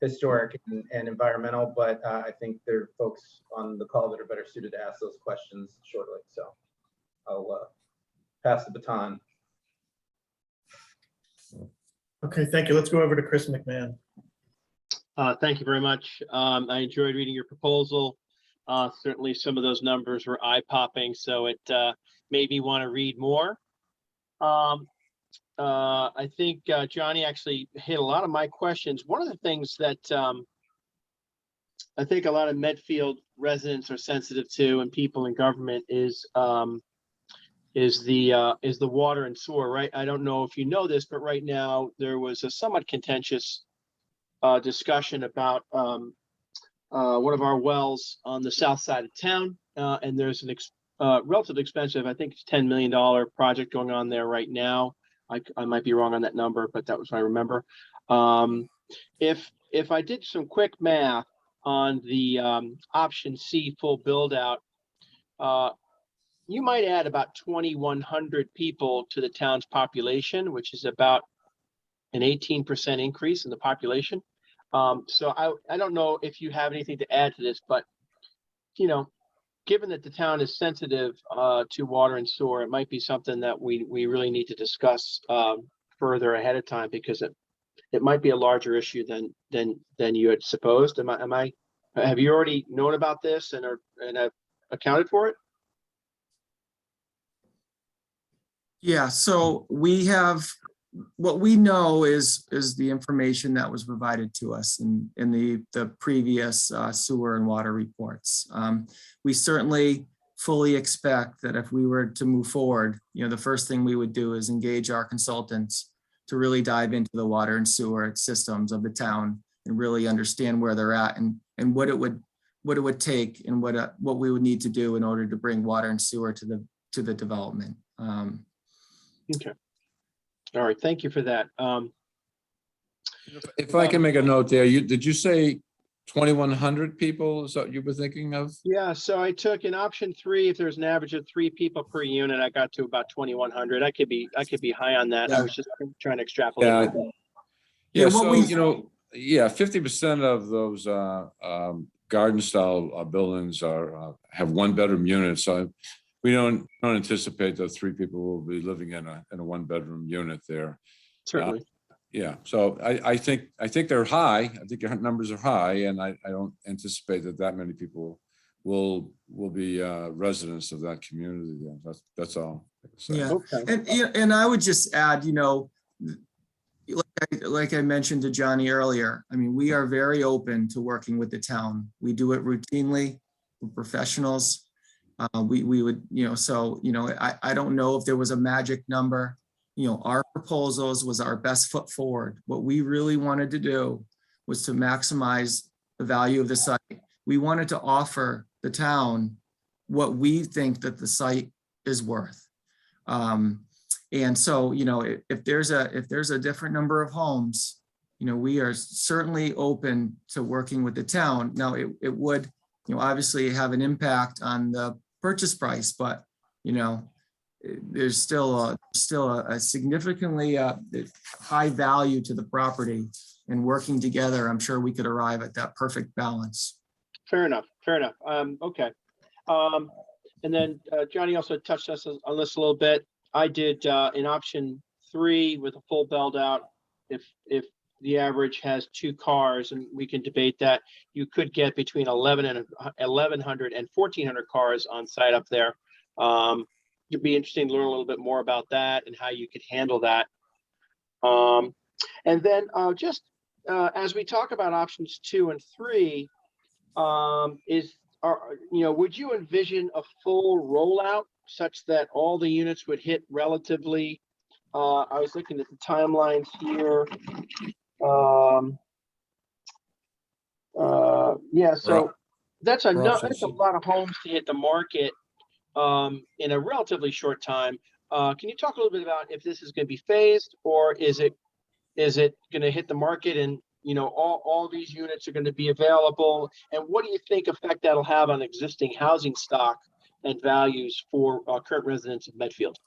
historic and environmental, but I think there are folks on the call that are better suited to ask those questions shortly. So I'll pass the baton. Okay, thank you. Let's go over to Chris McMahon. Thank you very much. I enjoyed reading your proposal. Certainly some of those numbers were eye-popping, so it made me want to read more. I think Johnny actually hit a lot of my questions. One of the things that I think a lot of Medfield residents are sensitive to, and people in government, is the water and sewer, right? I don't know if you know this, but right now there was a somewhat contentious discussion about one of our wells on the south side of town, and there's an relatively expensive, I think it's $10 million project going on there right now. I might be wrong on that number, but that was what I remember. If I did some quick math on the option C full build out, you might add about 2,100 people to the town's population, which is about an 18% increase in the population. So I don't know if you have anything to add to this, but given that the town is sensitive to water and sewer, it might be something that we really need to discuss further ahead of time, because it might be a larger issue than you had supposed. Have you already known about this and have accounted for it? Yeah, so we have, what we know is the information that was provided to us in the previous sewer and water reports. We certainly fully expect that if we were to move forward, the first thing we would do is engage our consultants to really dive into the water and sewer systems of the town and really understand where they're at and what it would take and what we would need to do in order to bring water and sewer to the development. Okay. All right. Thank you for that. If I can make a note there, did you say 2,100 people is what you were thinking of? Yeah. So I took in option 3, if there's an average of 3 people per unit, I got to about 2,100. I could be high on that. Yeah. I was just trying to extrapolate. Yeah. what So, we- 50% of those garden style buildings have 1-bedroom units. So we don't anticipate that 3 people will be living in a 1-bedroom unit there. Certainly. Yeah, so I think they're high. I think your numbers are high, and I don't anticipate that many people will be residents of that community. That's all. Yeah, Okay. and I would just add, like I mentioned to Johnny earlier, I mean, we are very open to working with the town. We do it routinely. We're professionals. We would, I don't know if there was a magic number. Our proposals was our best foot forward. What we really wanted to do was to maximize the value of the site. We wanted to offer the town what we think that the site is worth. And so, if there's a different number of homes, we are certainly open to working with the town. Now, it would, obviously have an impact on the purchase price, but, there's still a significantly high value to the property, and working together, I'm sure we could arrive at that perfect balance. Fair enough. Fair enough. Okay. And then Johnny also touched us on this a little bit. I did in option 3 with a full build out. If the average has 2 cars, and we can debate that, you could get between 1,100 and 1,400 cars on site up there. It'd be interesting to learn a little bit more about that and how you could handle that. And then just as we talk about options 2 and 3, would you envision a full rollout such that all the units would hit relatively? I was looking at the timelines here. Yeah, so that's a lot of homes to hit the market in a relatively short time. Can you talk a little bit about if this is going to be phased, or is it going to hit the market and all these units are going to be available? And what do you think effect that'll have on existing housing stock and values for current residents of Medfield?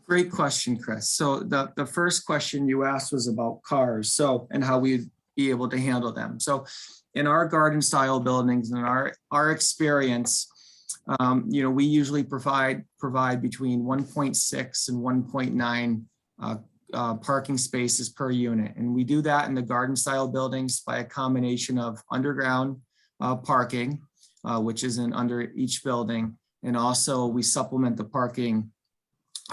Great question, Chris. So the first question you asked was about cars, and how we'd be able to handle them. So in our garden style buildings and our experience, we usually provide between 1.6 and 1.9 parking spaces per unit. And we do that in the garden style buildings by a combination of underground parking, which is under each building. And also we supplement the parking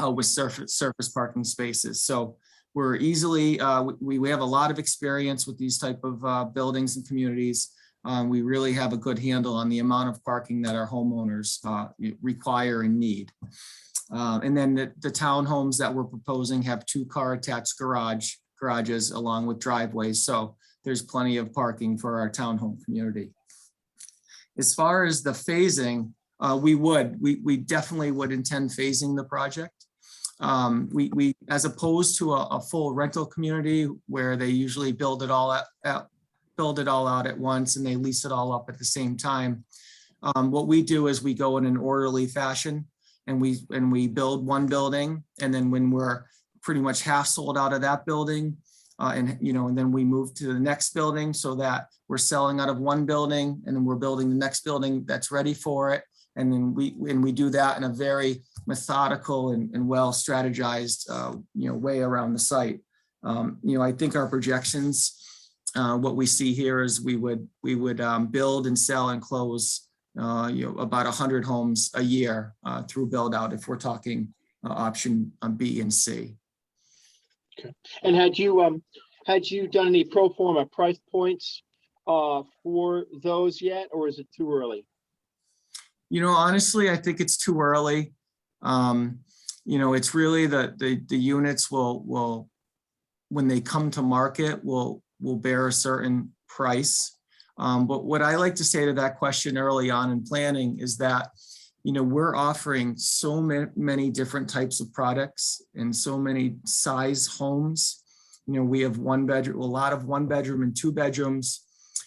with surface parking spaces. So we're easily, we have a lot of experience with these type of buildings and communities. We really have a good handle on the amount of parking that our homeowners require and need. And then the townhomes that we're proposing have 2-car attached garages along with driveways. So there's plenty of parking for our townhome community. As far as the phasing, we definitely would intend phasing the project. We as opposed to a full rental community where they usually build it all out at once and they lease it all up at the same time. What we do is we go in an orderly fashion, and we build one building, and then when we're pretty much half sold out of that building, and then we move to the next building, so that we're selling out of one building and then we're building the next building that's ready for it. And then we do that in a very methodical and well strategized way around the site. I think our projections, what we see here is we would build and sell and close about 100 homes a year through build out, if we're talking option B and C. Okay. And had you done any pro forma price points for those yet, or is it too early? Honestly, I think it's too early. It's really the units will, when they come to market, will bear a certain price. But what I like to say to that question early on in planning is that, we're offering so many different types of products and so many size homes. We have 1-bedroom, a lot of 1-bedroom and 2 bedrooms.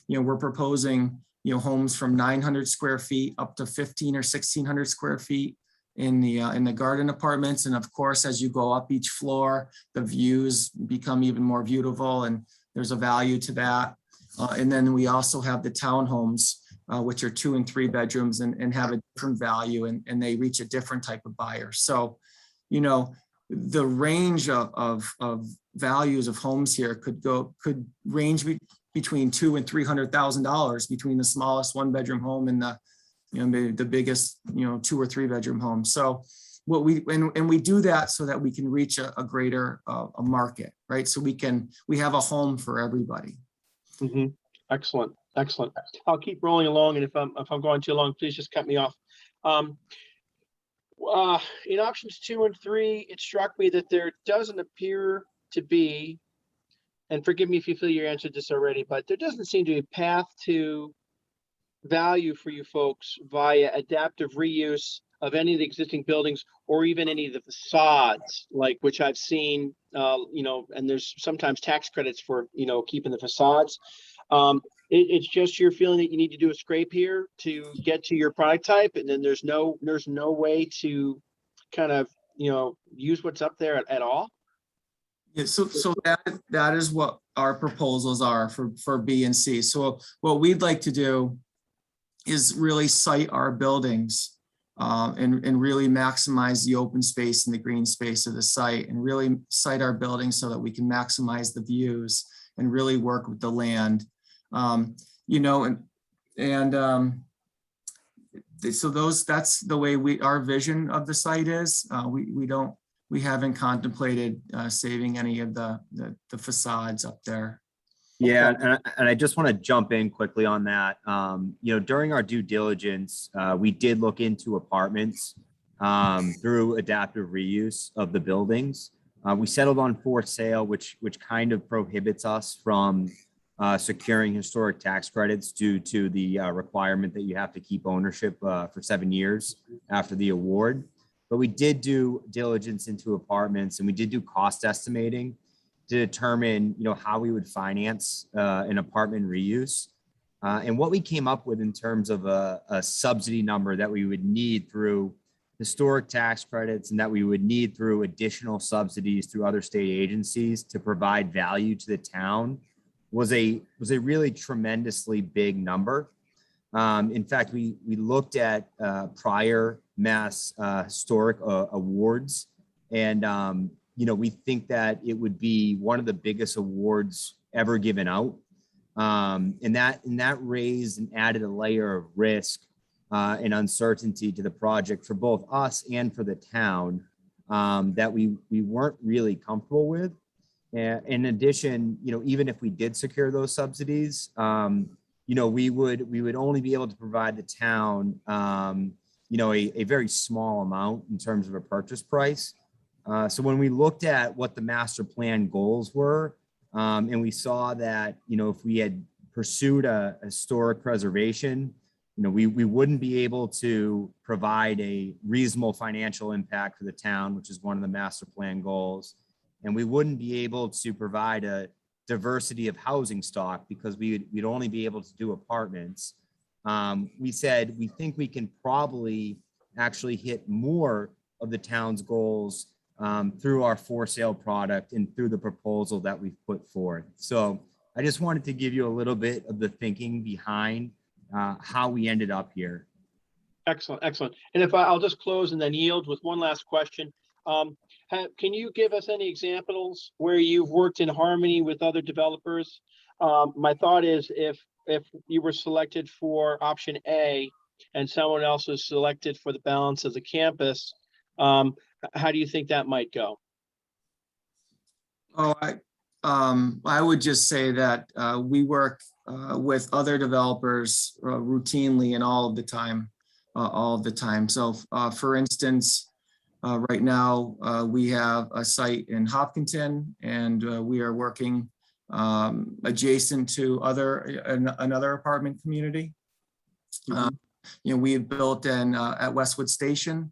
We're proposing, homes from 900 square feet up to 1,500 or 1,600 square feet in the garden apartments. And of course, as you go up each floor, the views become even more beautiful, and there's a value to that. And then we also have the townhomes, which are 2 and 3 bedrooms and have a different value, and they reach a different type of buyer. So, the range of values of homes here could range between $200,000 and $300,000 between the smallest 1-bedroom home and the biggest 2 or 3 bedroom home. So what we do that so that we can reach a greater a market, right? So we have a home for everybody. Mm-hmm. Excellent. I'll keep rolling along, and if I'm going too long, please just cut me off. In options 2 and 3, it struck me that there doesn't appear to be, and forgive me if you feel you answered this already, but there doesn't seem to be a path to value for you folks via adaptive reuse of any of the existing buildings, or even any of the facades, like which I've seen, and there's sometimes tax credits for, keeping the facades. It's just your feeling that you need to do a scrape here to get to your product type, and then there's no way to kind of, use what's up there at all? Yeah, so that is what our proposals are for B and C. So what we'd like to do is really site our buildings and really maximize the open space and the green space of the site, and really site our buildings so that we can maximize the views and really work with the land. So that's the way our vision of the site is. We haven't contemplated saving any of the facades up there. Yeah, and I just want to jump in quickly on that. During our due diligence, we did look into apartments through adaptive reuse of the buildings. We settled on for sale, which kind of prohibits us from securing historic tax credits due to the requirement that you have to keep ownership for 7 years after the award. But we did do diligence into apartments, and we did do cost estimating to determine, how we would finance an apartment reuse. And what we came up with in terms of a subsidy number that we would need through historic tax credits, and that we would need through additional subsidies through other state agencies to provide value to the town was a really tremendously big number. In fact, we looked at prior mass historic awards, and we think that it would be one of the biggest awards ever given out, and that raised and added a layer of risk and uncertainty to the project for both us and for the town that we weren't really comfortable with. In addition, even if we did secure those subsidies, we would only be able to provide the town, a very small amount in terms of a purchase price. So when we looked at what the master plan goals were, and we saw that, if we had pursued a historic preservation, we wouldn't be able to provide a reasonable financial impact for the town, which is one of the master plan goals. And we wouldn't be able to provide a diversity of housing stock because we'd only be able to do apartments. We said, we think we can probably actually hit more of the town's goals through our for sale product and through the proposal that we've put forth. So I just wanted to give you a little bit of the thinking behind how we ended up here. Excellent, excellent. And if I'll just close and then yield with one last question. Can you give us any examples where you've worked in harmony with other developers? My thought is if you were selected for option A and someone else was selected for the balance of the campus, how do you think that might go? Oh, I would just say that we work with other developers routinely and all of the time. So for instance, right now we have a site in Hopkinton, and we are working adjacent to another apartment community. We have built at Westwood Station,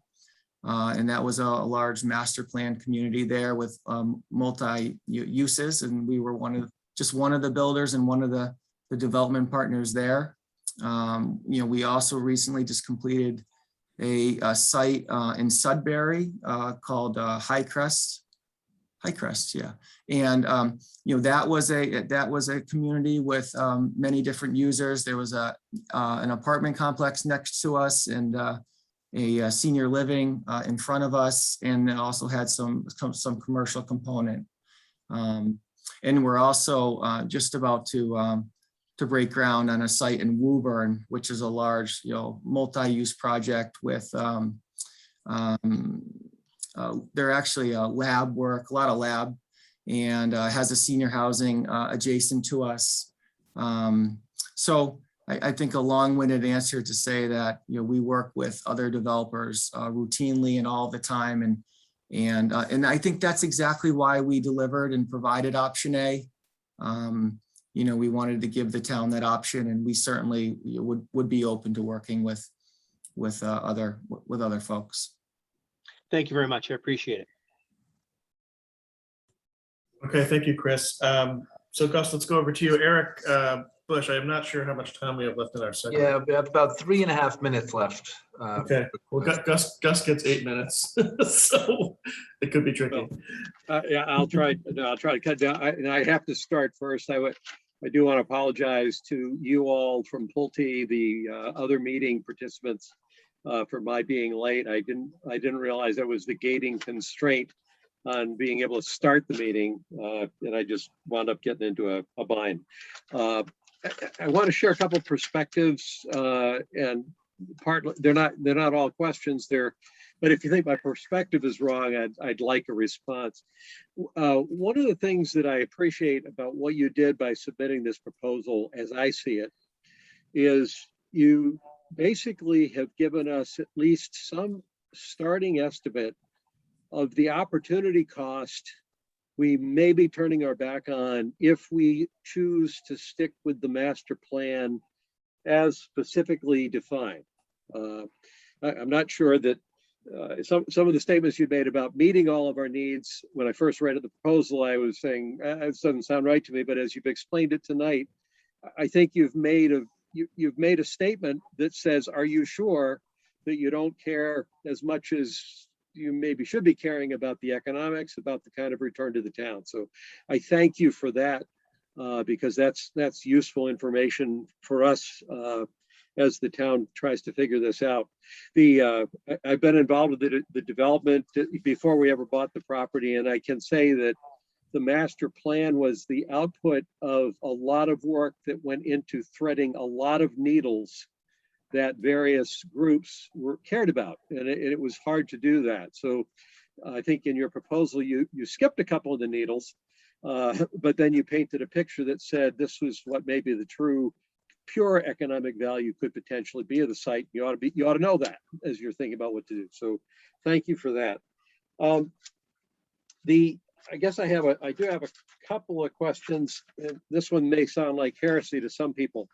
and that was a large master plan community there with multi uses, and we were one of the builders and one of the development partners there. We also recently just completed a site in Sudbury called Highcrest, yeah. And that was a community with many different users. There was an apartment complex next to us, and a senior living in front of us, and it also had some commercial component. And we're also just about to break ground on a site in Woburn, which is a large, multi-use project with they're actually lab work, a lot of lab, and has a senior housing adjacent to us. So I think a long-winded answer to say that, we work with other developers routinely and all the time. And I think that's exactly why we delivered and provided option A. We wanted to give the town that option, and we certainly would be open to working with other folks. Thank you very much. I appreciate it. Okay, thank you, Chris. So Gus, let's go over to you. Eric Bush, I am not sure how much time we have left in our segment. Yeah, we have about 3.5 minutes left. Okay, well, Gus gets 8 minutes, so it could be tricky. Yeah, I'll try to cut down. And I have to start first. I do want to apologize to you all from Pulte, the other meeting participants, for my being late. I didn't realize that was the gating constraint on being able to start the meeting, and I just wound up getting into a bind. I want to share a couple of perspectives, and they're not all questions there, but if you think my perspective is wrong, I'd like a response. One of the things that I appreciate about what you did by submitting this proposal, as I see it, is you basically have given us at least some starting estimate of the opportunity cost we may be turning our back on if we choose to stick with the master plan as specifically defined. I'm not sure that some of the statements you made about meeting all of our needs, when I first read the proposal, I was saying, it doesn't sound right to me, but as you've explained it tonight, I think you've made a statement that says, are you sure that you don't care as much as you maybe should be caring about the economics, about the kind of return to the town? So I thank you for that, because that's useful information for us as the town tries to figure this out. I've been involved with the development before we ever bought the property, and I can say that the master plan was the output of a lot of work that went into threading a lot of needles that various groups cared about, and it was hard to do that. So I think in your proposal, you skipped a couple of the needles, but then you painted a picture that said this was what maybe the true pure economic value could potentially be of the site. You ought to know that as you're thinking about what to do. So thank you for that. I guess I do have a couple of questions. And this one may sound like heresy to some people.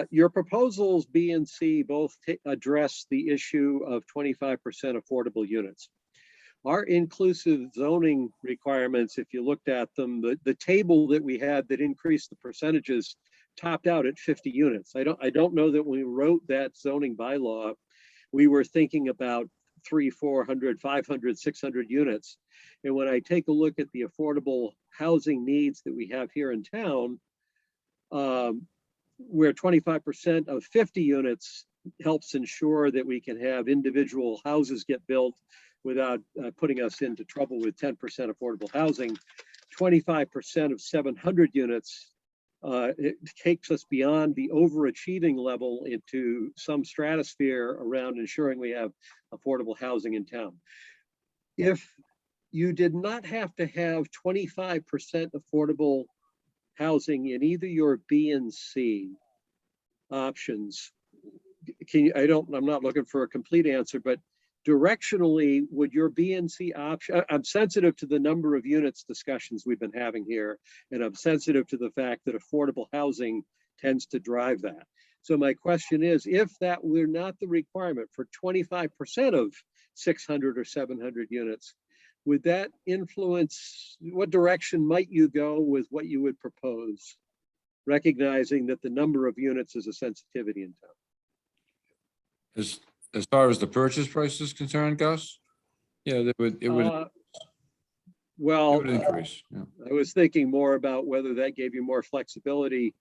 Your proposals B and C both address the issue of 25% affordable units. Our inclusive zoning requirements, if you looked at them, the table that we had that increased the percentages topped out at 50 units. I don't know that when we wrote that zoning bylaw, we were thinking about 300, 400, 500, 600 units. And when I take a look at the affordable housing needs that we have here in town, where 25% of 50 units helps ensure that we can have individual houses get built without putting us into trouble with 10% affordable housing. 25% of 700 units, it takes us beyond the overachieving level into some stratosphere around ensuring we have affordable housing in town. If you did not have to have 25% affordable housing in either your B and C options, I'm not looking for a complete answer, but directionally, would your B and C option, I'm sensitive to the number of units discussions we've been having here, and I'm sensitive to the fact that affordable housing tends to drive that. So my question is, if that were not the requirement for 25% of 600 or 700 units, would that influence, what direction might you go with what you would propose, recognizing that the number of units is a sensitivity in town? As far as the purchase price is concerned, Gus? Yeah, it would increase. Yeah. I was thinking more about whether that gave you more flexibility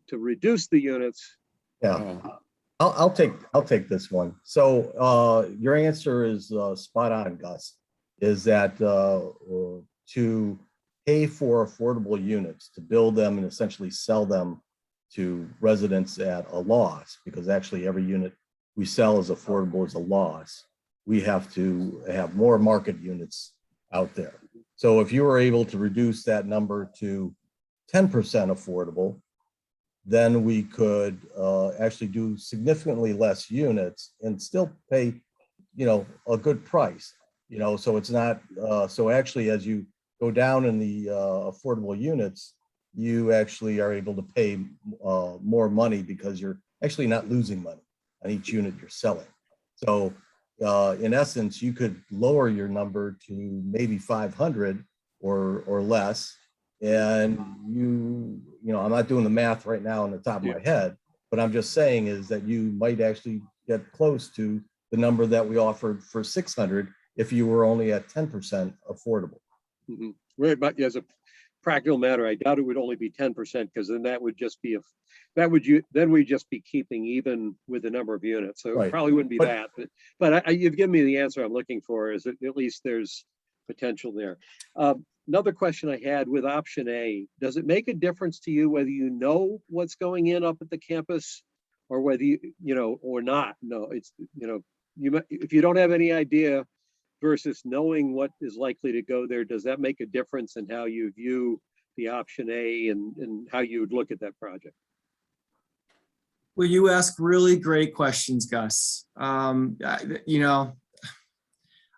to reduce the units. Yeah, I'll take this one. So your answer is spot on, Gus. Is that to pay for affordable units, to build them and essentially sell them to residents at a loss, because actually every unit we sell as affordable as a loss, we have to have more market units out there. So if you were able to reduce that number to 10% affordable, then we could actually do significantly less units and still pay, a good price. So it's not, so actually as you go down in the affordable units, you actually are able to pay more money because you're actually not losing money on each unit you're selling. So in essence, you could lower your number to maybe 500 or less And you know, I'm not doing the math right now on the top of my head, but I'm just saying is that you might actually get close to the number that we offered for 600 if you were only at 10% affordable. Mhm. Right, but as a practical matter, I doubt it would only be 10%, because then that would just be then we'd just be keeping even with the number of units. So it Right. probably wouldn't be But- that, but you've given me the answer I'm looking for, is that at least there's potential there. Another question I had with option A, does it make a difference to you whether you know what's going in up at the campus, or whether you know, or not? No, it's, you know, if you don't have any idea versus knowing what is likely to go there, does that make a difference in how you view the option A and how you would look at that project? Well, you ask really great questions, Gus. You know,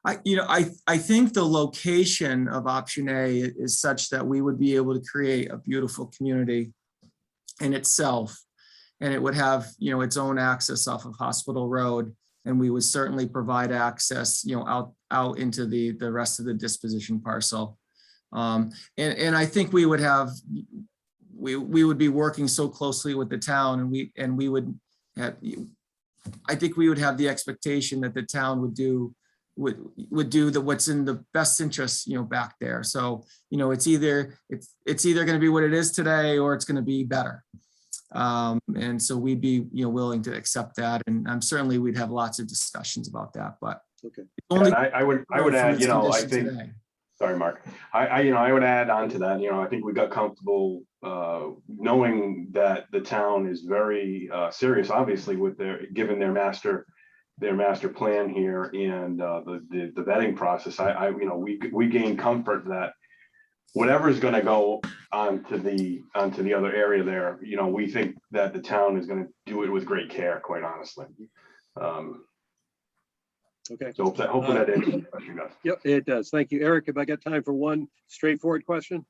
I think the location of option A is such that we would be able to create a beautiful community in itself. And it would have, you know, its own access off of Hospital Road. And we would certainly provide access, you know, out into the rest of the disposition parcel. And I think we would have, we would be working so closely with the town, and we would have, I think we would have the expectation that the town would do what's in the best interest, you know, back there. So, you know, it's either going to be what it is today, or it's going to be better. And so we'd be, you know, willing to accept that, and I'm certainly we'd have lots of discussions about that. But okay, I would add, you know, I think. Sorry, Mark. I would add on to that. You know, I think we got comfortable knowing that the town is very serious, obviously, with given their master plan here and the vetting process. We gain comfort that whatever is going to go onto the other area there, you know, we think that the town is going to do it with great care, quite honestly. okay. So hopefully that answers your question, Gus. Yep, it does. Thank you. Eric, have I got time for one straightforward question?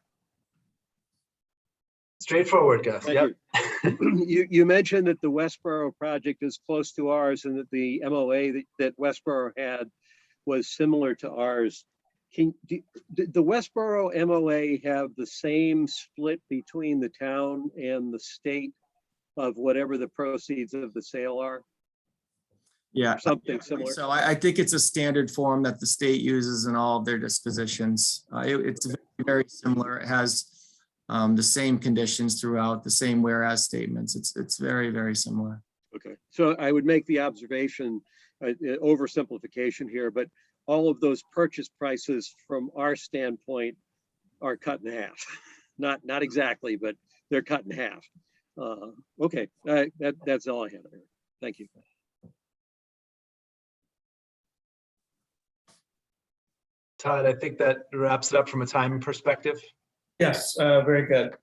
Straightforward, Gus. Thank Yep. You mentioned that the Westboro project is close to ours, and that the MOA that Westboro had was similar to ours. Did the Westboro MOA have the same split between the town and the state of whatever the proceeds of the sale are? Yeah, Something similar. so I think it's a standard form that the state uses in all of their dispositions. It's very similar. It has the same conditions throughout, the same whereas statements. It's very, very similar. Okay, so I would make the observation, oversimplification here, but all of those purchase prices from our standpoint are cut in half. Not exactly, but they're cut in half. Okay, that's all I have. Thank you. Todd, I think that wraps it up from a time perspective. Yes, very good.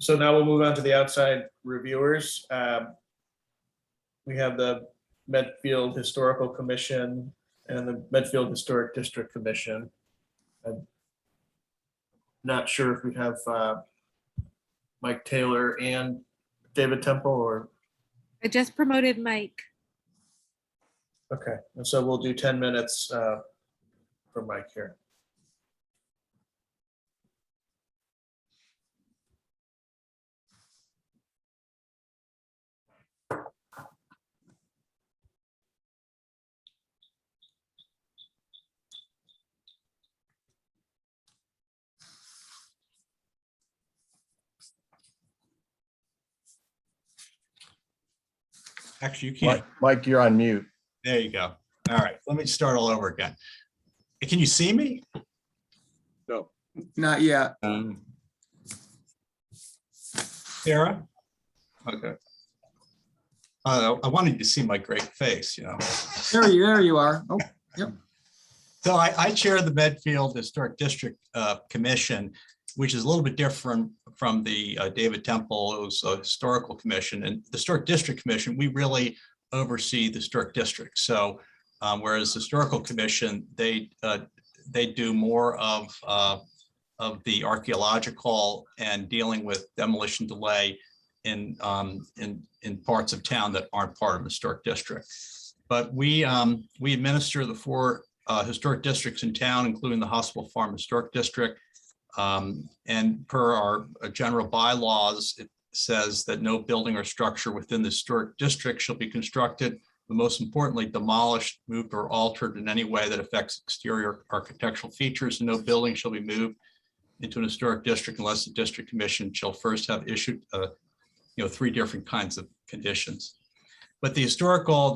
So now we'll move on to the outside reviewers. We have the Medfield Historical Commission and the Medfield Historic District Commission. I'm not sure if we have Mike Taylor and David Temple, or. I just promoted Mike. Okay, and so we'll do 10 minutes for Mike here. Actually, you can't. Mike, you're on mute. There you go. All right, let me start all over again. Can you see me? No. Not yet. Sarah? Okay. I wanted you to see my great face, you know. There you are. Oh, yep. So I chair the Medfield Historic District Commission, which is a little bit different from the David Temple's Historical Commission. And the Historic District Commission, we really oversee the historic district. So whereas the Historical Commission, they do more of the archaeological and dealing with demolition delay in parts of town that aren't part of the historic district. But we administer the 4 historic districts in town, including the Hospital Farm Historic District. And per our general bylaws, it says that no building or structure within the historic district shall be constructed, but most importantly, demolished, moved, or altered in any way that affects exterior architectural features, and no building shall be moved into an historic district unless the district commission shall first have issued 3 different kinds of conditions. But the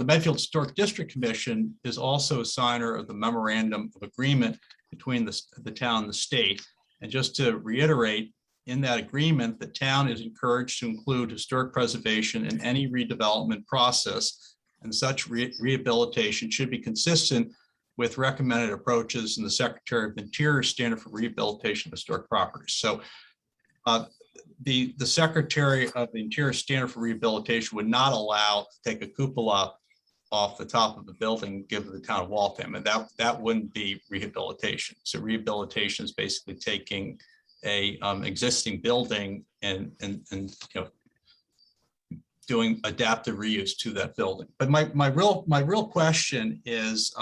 Medfield Historic District Commission is also a signer of the memorandum of agreement between the town and the state. And just to reiterate, in that agreement, the town is encouraged to include historic preservation in any redevelopment process, and such rehabilitation should be consistent with recommended approaches in the Secretary of the Interior Standard for Rehabilitation of Historic Properties. So the Secretary of the Interior Standard for Rehabilitation would not allow to take a cupola off the top of the building given the town of Waltham, and that wouldn't be rehabilitation. So rehabilitation is basically taking a existing building and doing adaptive reuse to that building. But my real question is,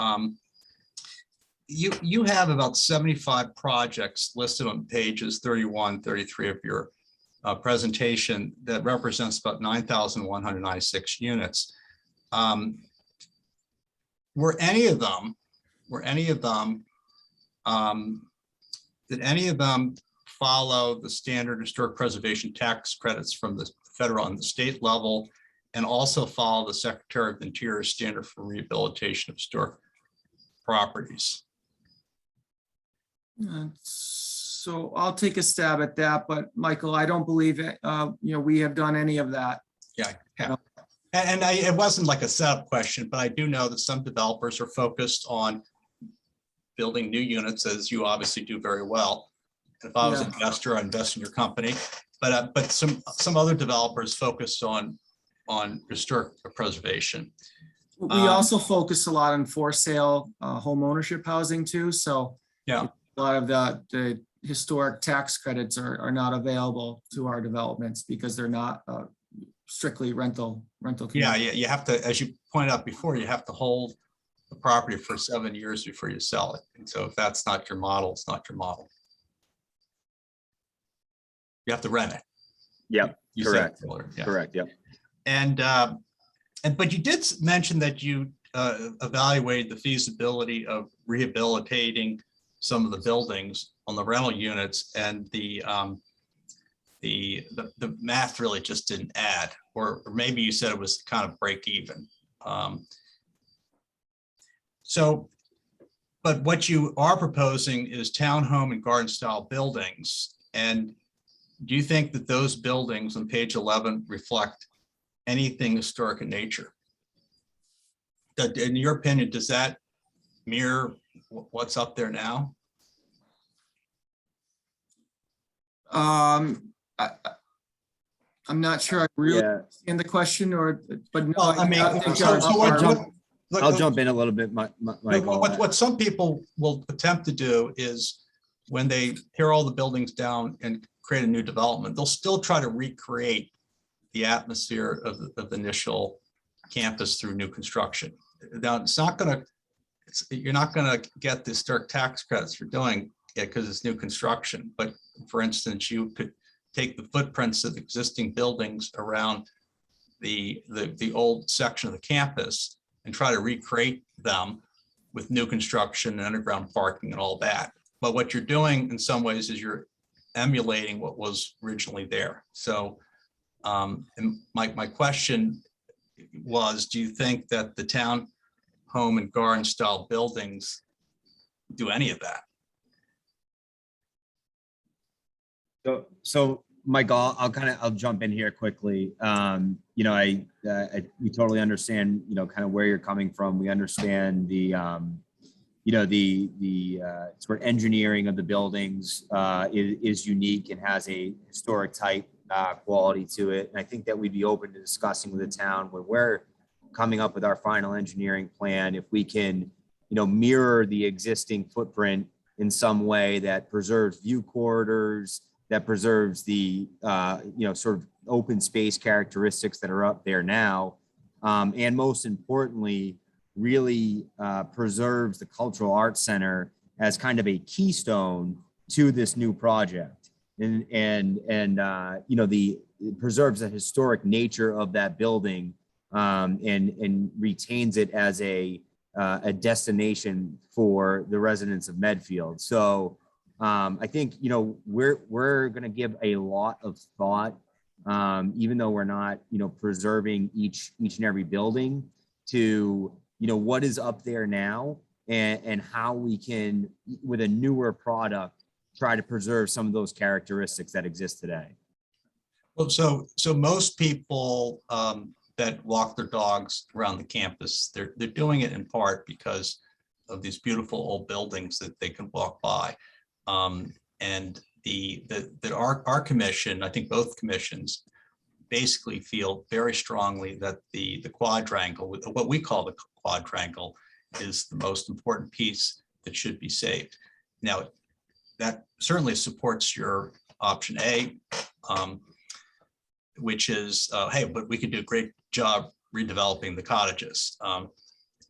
you have about 75 projects listed on pages 31, 33 of your presentation that represents about 9,196 units. Did any of them follow the standard historic preservation tax credits from the federal and the state level, and also follow the Secretary of the Interior Standard for Rehabilitation of Historic Properties? So I'll take a stab at that, but Michael, I don't believe it. We have done any of that. Yeah. And it wasn't like a setup question, but I do know that some developers are focused on building new units, as you obviously do very well. If I was an investor, I'd invest in your company. But some other developers focused on historic preservation. We also focus a lot on for sale home ownership housing too. So yeah, a lot of the historic tax credits are not available to our developments because they're not strictly rental. Yeah, you have to, as you pointed out before, you have to hold the property for 7 years before you sell it. And so if that's not your model, it's not your model. You have to rent it. Yep, correct. Yeah. Correct, yep. But you did mention that you evaluated the feasibility of rehabilitating some of the buildings on the rental units, and the math really just didn't add, or maybe you said it was kind of break even. But what you are proposing is townhome and garden style buildings. And do you think that those buildings on page 11 reflect anything historic in nature? In your opinion, does that mirror what's up there now? I'm not sure I really understand the question, but no, well, I mean, I'll jump in a little bit, Michael. What some people will attempt to do is, when they tear all the buildings down and create a new development, they'll still try to recreate the atmosphere of the initial campus through new construction. Now, you're not gonna get the historic tax credits for doing it because it's new construction. But for instance, you could take the footprints of existing buildings around the old section of the campus and try to recreate them with new construction and underground parking and all that. But what you're doing in some ways is you're emulating what was originally there. So and my question was, do you think that the town home and garden style buildings do any of that? So Michael, I'll jump in here quickly. We totally understand, kind of where you're coming from. We understand the sort of engineering of the buildings is unique and has a historic type quality to it. And I think that we'd be open to discussing with the town when we're coming up with our final engineering plan, if we can, mirror the existing footprint in some way that preserves view corridors, that preserves the, sort of open space characteristics that are up there now. And most importantly, really preserves the Cultural Arts Center as kind of a keystone to this new project. And you know, it preserves the historic nature of that building and retains it as a destination for the residents of Medfield. So I think, you know, we're going to give a lot of thought, even though we're not, you know, preserving each and every building, to, you know, what is up there now and how we can, with a newer product, try to preserve some of those characteristics that exist today. Well, so most people that walk their dogs around the campus, they're doing it in part because of these beautiful old buildings that they can walk by. And our commission, I think both commissions, basically feel very strongly that the quadrangle, what we call the quadrangle, is the most important piece that should be saved. Now, that certainly supports your option A, which is, hey, but we could do a great job redeveloping the cottages.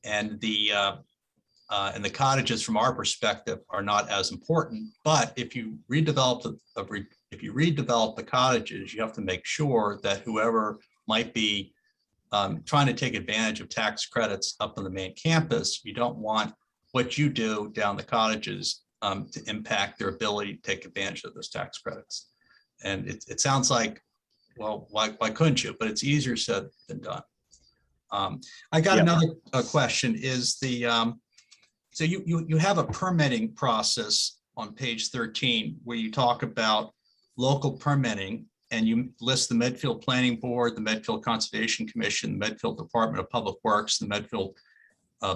And the cottages, from our perspective, are not as important. But if you redevelop the cottages, you have to make sure that whoever might be trying to take advantage of tax credits up on the main campus, you don't want what you do down the cottages to impact their ability to take advantage of those tax credits. And it sounds like, well, why couldn't you? But it's easier said than done. I got another question. Is the so you have a permitting process on page 13 where you talk about local permitting, and you list the Medfield Planning Board, the Medfield Conservation Commission, the Medfield Department of Public Works, the Medfield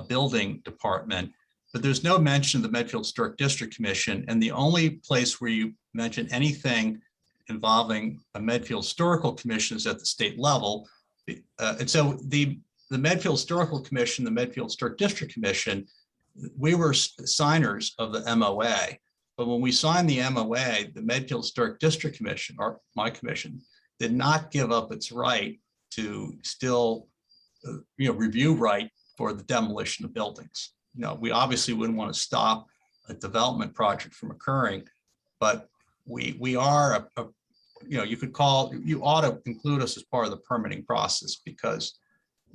Building Department, but there's no mention of the Medfield Historic District Commission. And the only place where you mention anything involving a Medfield Historical Commission is at the state level. And so the Medfield Historical Commission, the Medfield Historic District Commission, we were signers of the MOA. But when we signed the MOA, the Medfield Historic District Commission, or my commission, did not give up its right to still, review right for the demolition of buildings. We obviously wouldn't want to stop a development project from occurring, but we are, you ought to include us as part of the permitting process, because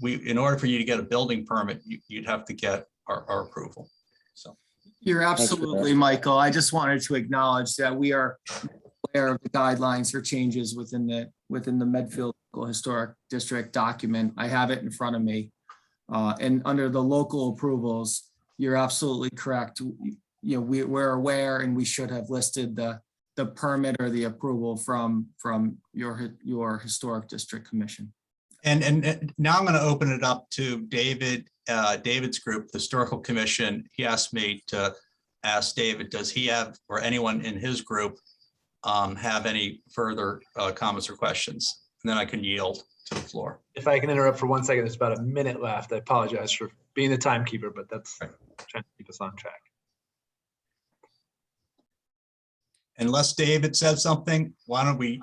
in order for you to get a building permit, you'd have to get our approval. So. You're absolutely, Michael. I just wanted to acknowledge that we are aware of the guidelines for changes within the Medfield Historic District document. I have it in front of me. And under the local approvals, you're absolutely correct. We're aware, and we should have listed the permit or the approval from your Historic District Commission. And now I'm going to open it up to David's group, the Historical Commission. He asked me to ask David, does he have, or anyone in his group, have any further comments or questions? And then I can yield to the floor. If I can interrupt for 1 second, there's about a minute left. I apologize for being the timekeeper, but that's trying to keep us on track. Unless David said something, why don't we,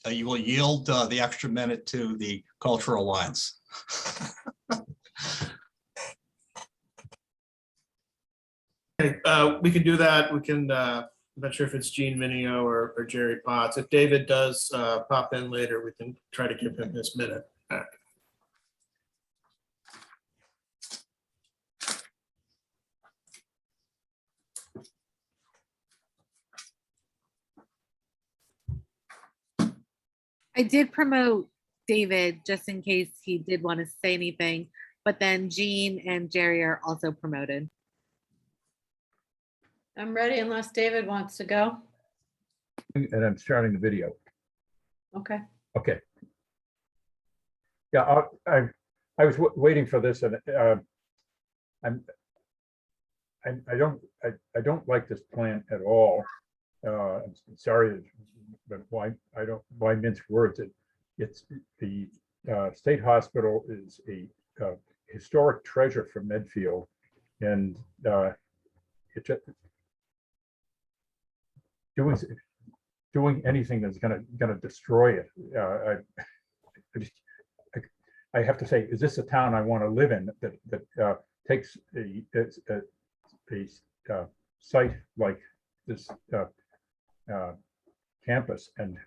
you will yield the extra minute to the Cultural Alliance. Okay, we can do that. We can, I'm not sure if it's Gene Minio or Jerry Potts. If David does pop in later, we can try to give him his minute back. I did promote David just in case he did want to say anything, but then Jean and Jerry are also promoted. I'm ready unless David wants to go. And I'm starting the video. Okay. Okay. Yeah, I was waiting for this, and I don't like this plan at all. I'm sorry, but why mince words? It's the state hospital is a historic treasure for Medfield, and it just doing anything that's gonna destroy it. I have to say, is this a town I want to live in? That takes a site like this campus and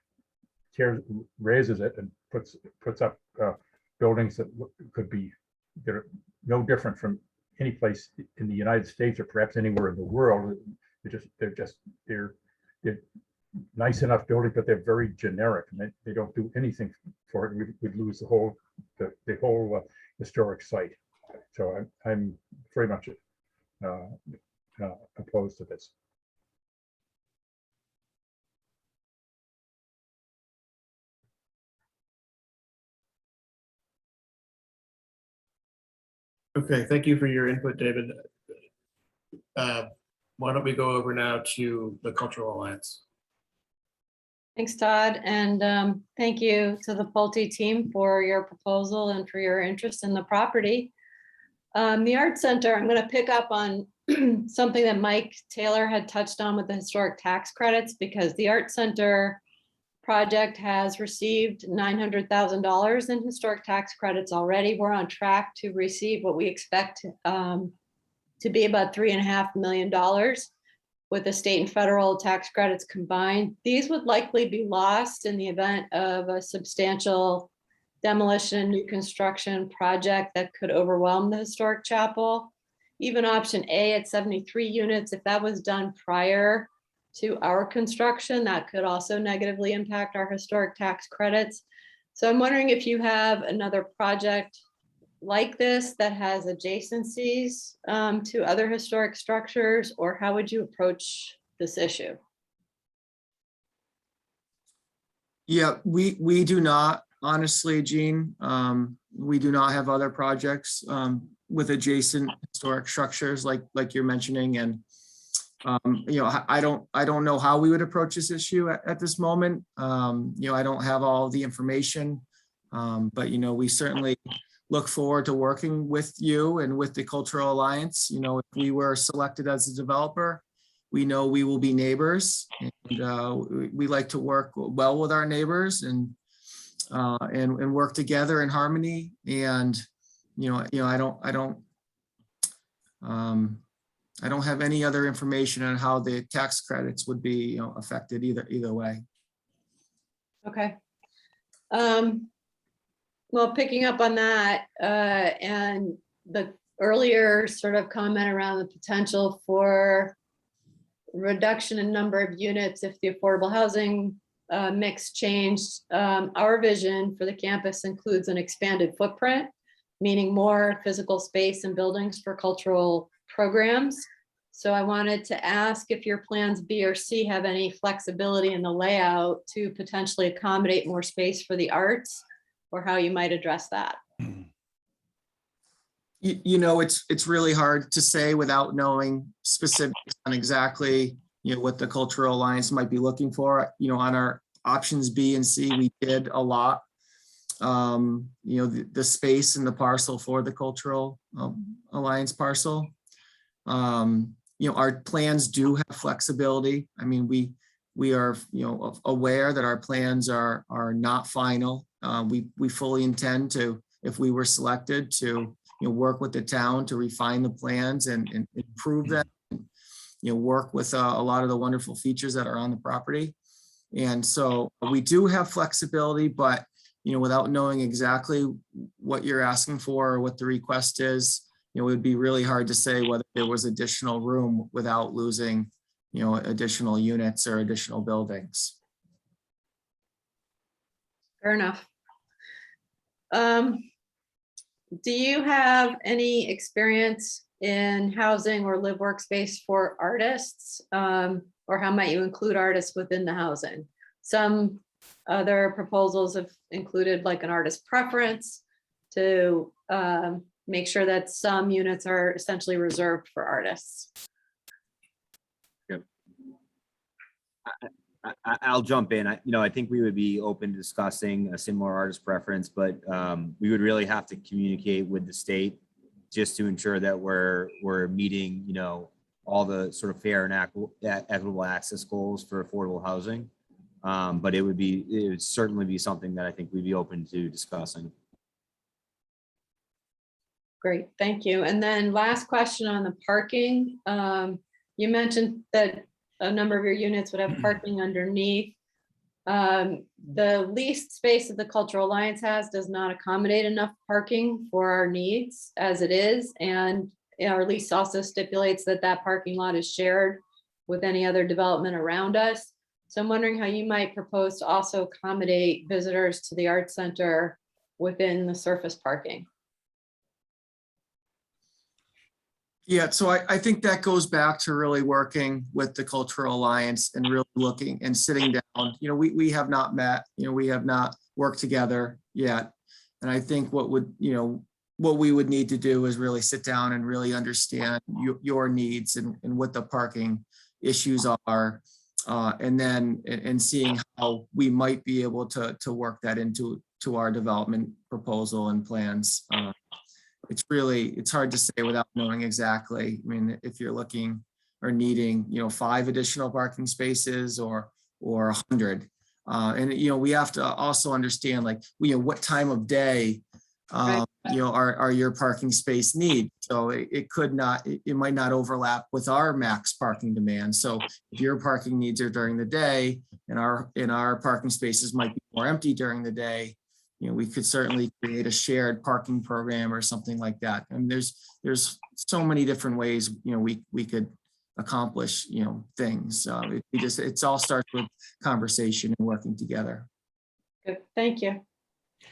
raises it and puts up buildings that could be, that are no different from any place in the United States or perhaps anywhere in the world. They're nice enough buildings, but they're very generic and they don't do anything for it. We'd lose the whole historic site. So I'm very much opposed to this. Okay, thank you for your input, David. Why don't we go over now to the Cultural Alliance? Thanks, Todd. And thank you to the Pulte team for your proposal and for your interest in the property. The Art Center, I'm going to pick up on something that Mike Taylor had touched on with the historic tax credits, because the Art Center project has received $900,000 in historic tax credits already. We're on track to receive what we expect to be about $3.5 million with the state and federal tax credits combined. These would likely be lost in the event of a substantial demolition, new construction project that could overwhelm the historic chapel. Even option A at 73 units, if that was done prior to our construction, that could also negatively impact our historic tax credits. So I'm wondering if you have another project like this that has adjacencies to other historic structures, or how would you approach this issue? Yeah, we do not, honestly, Jean. We do not have other projects with adjacent historic structures like you're mentioning. And I don't know how we would approach this issue at this moment. I don't have all the information, but we certainly look forward to working with you and with the Cultural Alliance. If we were selected as a developer, we know we will be neighbors, and we like to work well with our neighbors and work together in harmony. And I don't have any other information on how the tax credits would be affected either way. Okay. Well, picking up on that and the earlier sort of comment around the potential for reduction in number of units if the affordable housing mix changed, our vision for the campus includes an expanded footprint, meaning more physical space and buildings for cultural programs. So I wanted to ask if your plans B or C have any flexibility in the layout to potentially accommodate more space for the arts, or how you might address that. It's really hard to say without knowing specifics on exactly what the Cultural Alliance might be looking for. On our options B and C, we did a lot. The space and the parcel for the Cultural Alliance parcel. Our plans do have flexibility. I mean, we are aware that our plans are not final. We fully intend to, if we were selected, to work with the town to refine the plans and improve them. Work with a lot of the wonderful features that are on the property. And so we do have flexibility, but without knowing exactly what you're asking for or what the request is, it would be really hard to say whether there was additional room without losing additional units or additional buildings. Fair enough. Do you have any experience in housing or live workspace for artists? Or how might you include artists within the housing? Some other proposals have included like an artist preference to make sure that some units are essentially reserved for artists. I'll jump in. I think we would be open to discussing a similar artist preference, but we would really have to communicate with the state just to ensure that we're meeting, all the sort of fair and equitable access goals for affordable housing. But it would certainly be something that I think we'd be open to discussing. Great, thank you. And then last question on the parking. You mentioned that a number of your units would have parking underneath. The leased space that the Cultural Alliance has does not accommodate enough parking for our needs as it is. And our lease also stipulates that that parking lot is shared with any other development around us. So I'm wondering how you might propose to also accommodate visitors to the Arts Center within the surface parking. Yeah, so I think that goes back to really working with the Cultural Alliance and really looking and sitting down. You know, we have not met, you know, we have not worked together yet. And I think what we would need to do is really sit down and really understand your needs and what the parking issues are. And seeing how we might be able to work that into our development proposal and plans. It's hard to say without knowing exactly. I mean, if you're looking or needing, 5 additional parking spaces or 100. And, we have to also understand, like, what time of day, are your parking space needs. So it might not overlap with our max parking demand. So if your parking needs are during the day and our parking spaces might be more empty during the day, we could certainly create a shared parking program or something like that. And there's so many different ways, we could accomplish, things. It all starts with conversation and working together. Good, thank you.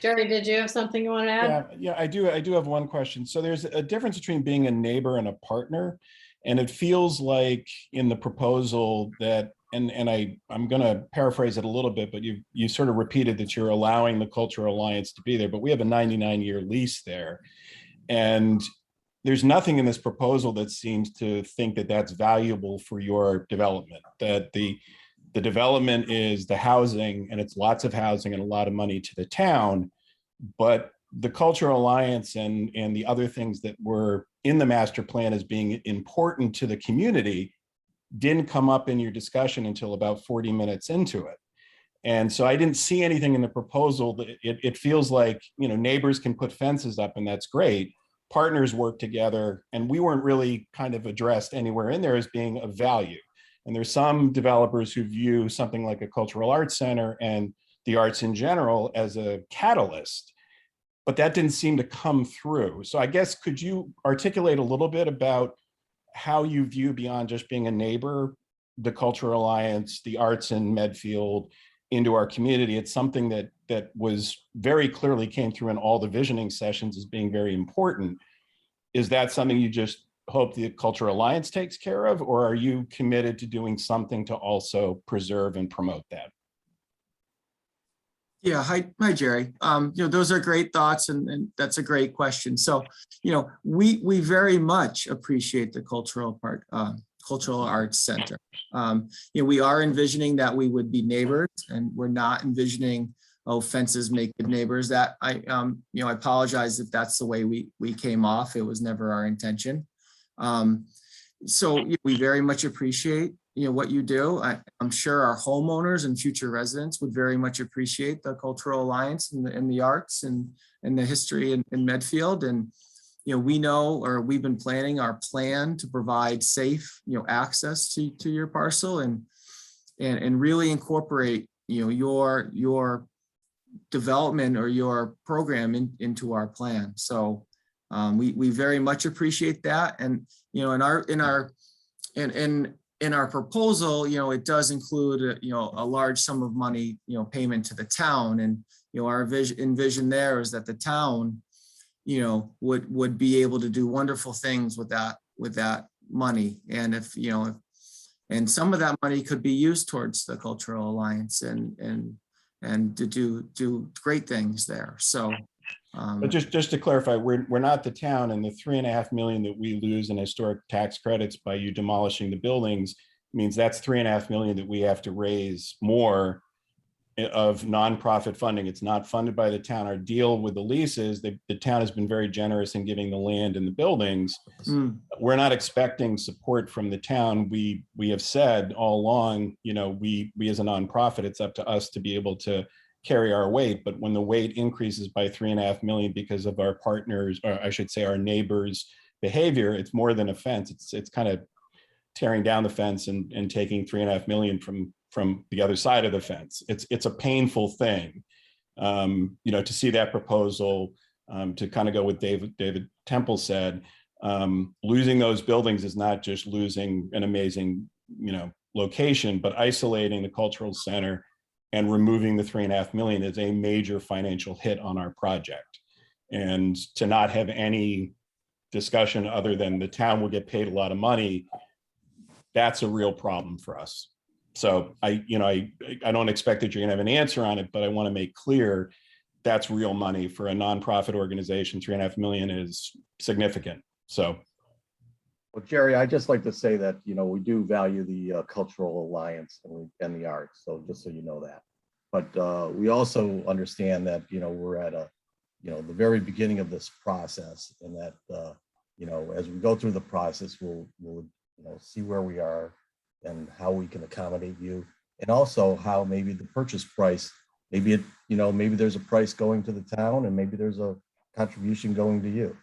Jerry, did you have something you want to add? Yeah, I do have one question. So there's a difference between being a neighbor and a partner. And it feels like in the proposal that, and I'm going to paraphrase it a little bit, but you sort of repeated that you're allowing the Cultural Alliance to be there, but we have a 99-year lease there. And there's nothing in this proposal that seems to think that that's valuable for your development, that the development is the housing, and it's lots of housing and a lot of money to the town, but the Cultural Alliance and the other things that were in the master plan as being important to the community didn't come up in your discussion until about 40 minutes into it. And so I didn't see anything in the proposal that it feels like, neighbors can put fences up and that's great. Partners work together, and we weren't really kind of addressed anywhere in there as being of value. And there's some developers who view something like a cultural arts center and the arts in general as a catalyst, but that didn't seem to come through. So I guess, could you articulate a little bit about how you view, beyond just being a neighbor, the Cultural Alliance, the arts in Medfield into our community? It's something that was very clearly came through in all the visioning sessions as being very important. Is that something you just hope the Cultural Alliance takes care of, or are you committed to doing something to also preserve and promote that? Yeah, hi Jerry. Those are great thoughts, and that's a great question. So, we very much appreciate the Cultural Arts Center. We are envisioning that we would be neighbors, and we're not envisioning, fences make good neighbors. That I apologize if that's the way we came off. It was never our intention. So we very much appreciate what you do. I'm sure our homeowners and future residents would very much appreciate the Cultural Alliance and the arts and the history in Medfield. And we know, or we've been planning our plan to provide safe access to your parcel and really incorporate your development or your program into our plan. So we very much appreciate that. And in our proposal, it does include a large sum of money, payment to the town. And our envision there is that the town would be able to do wonderful things with that money. And and some of that money could be used towards the Cultural Alliance and to do great things there. So but just to clarify, we're not the town, and the $3.5 million that we lose in historic tax credits by you demolishing the buildings means that's $3.5 million that we have to raise more of nonprofit funding. It's not funded by the town. Our deal with the leases, the town has been very generous in giving the land and the buildings. We're not expecting support from the town. We have said all along, we as a nonprofit, it's up to us to be able to carry our weight, but when the weight increases by 3.5 million because of our partners, or I should say our neighbors' behavior, it's more than a fence. It's kind of tearing down the fence and taking 3.5 million from the other side of the fence. It's a painful thing, to see that proposal, to kind of go with David Temple said, losing those buildings is not just losing an amazing, location, but isolating the cultural center and removing the 3.5 million is a major financial hit on our project. And to not have any discussion other than the town will get paid a lot of money, that's a real problem for us. So I don't expect that you're gonna have an answer on it, but I want to make clear that's real money for a nonprofit organization. 3.5 million is significant. So. Well, Jerry, I'd just like to say that, we do value the Cultural Alliance and the arts. So just so you know that. But we also understand that, we're at the very beginning of this process, and that, as we go through the process, we'll see where we are and how we can accommodate you. And also how maybe the purchase price, maybe there's a price going to the town and maybe there's a contribution going to you,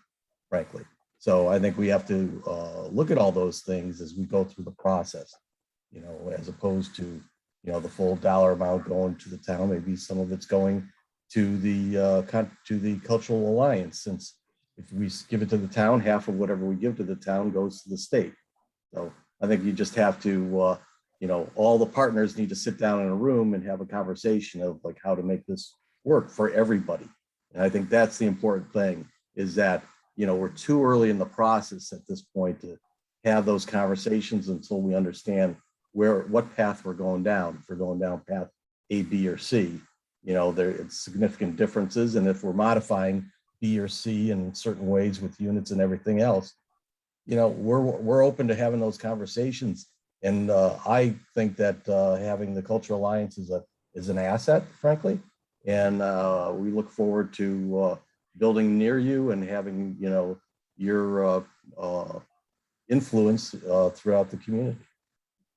frankly. So I think we have to look at all those things as we go through the process, as opposed to, the full dollar amount going to the town. Maybe some of it's going to the Cultural Alliance, since if we give it to the town, half of whatever we give to the town goes to the state. So I think you just have to, all the partners need to sit down in a room and have a conversation of like how to make this work for everybody. And I think that's the important thing, is that we're too early in the process at this point to have those conversations until we understand what path we're going down. If we're going down path A, B, or C, it's significant differences. And if we're modifying B or C in certain ways with units and everything else, we're open to having those conversations. And I think that having the Cultural Alliance is an asset, frankly. And we look forward to building near you and having, your influence throughout the community.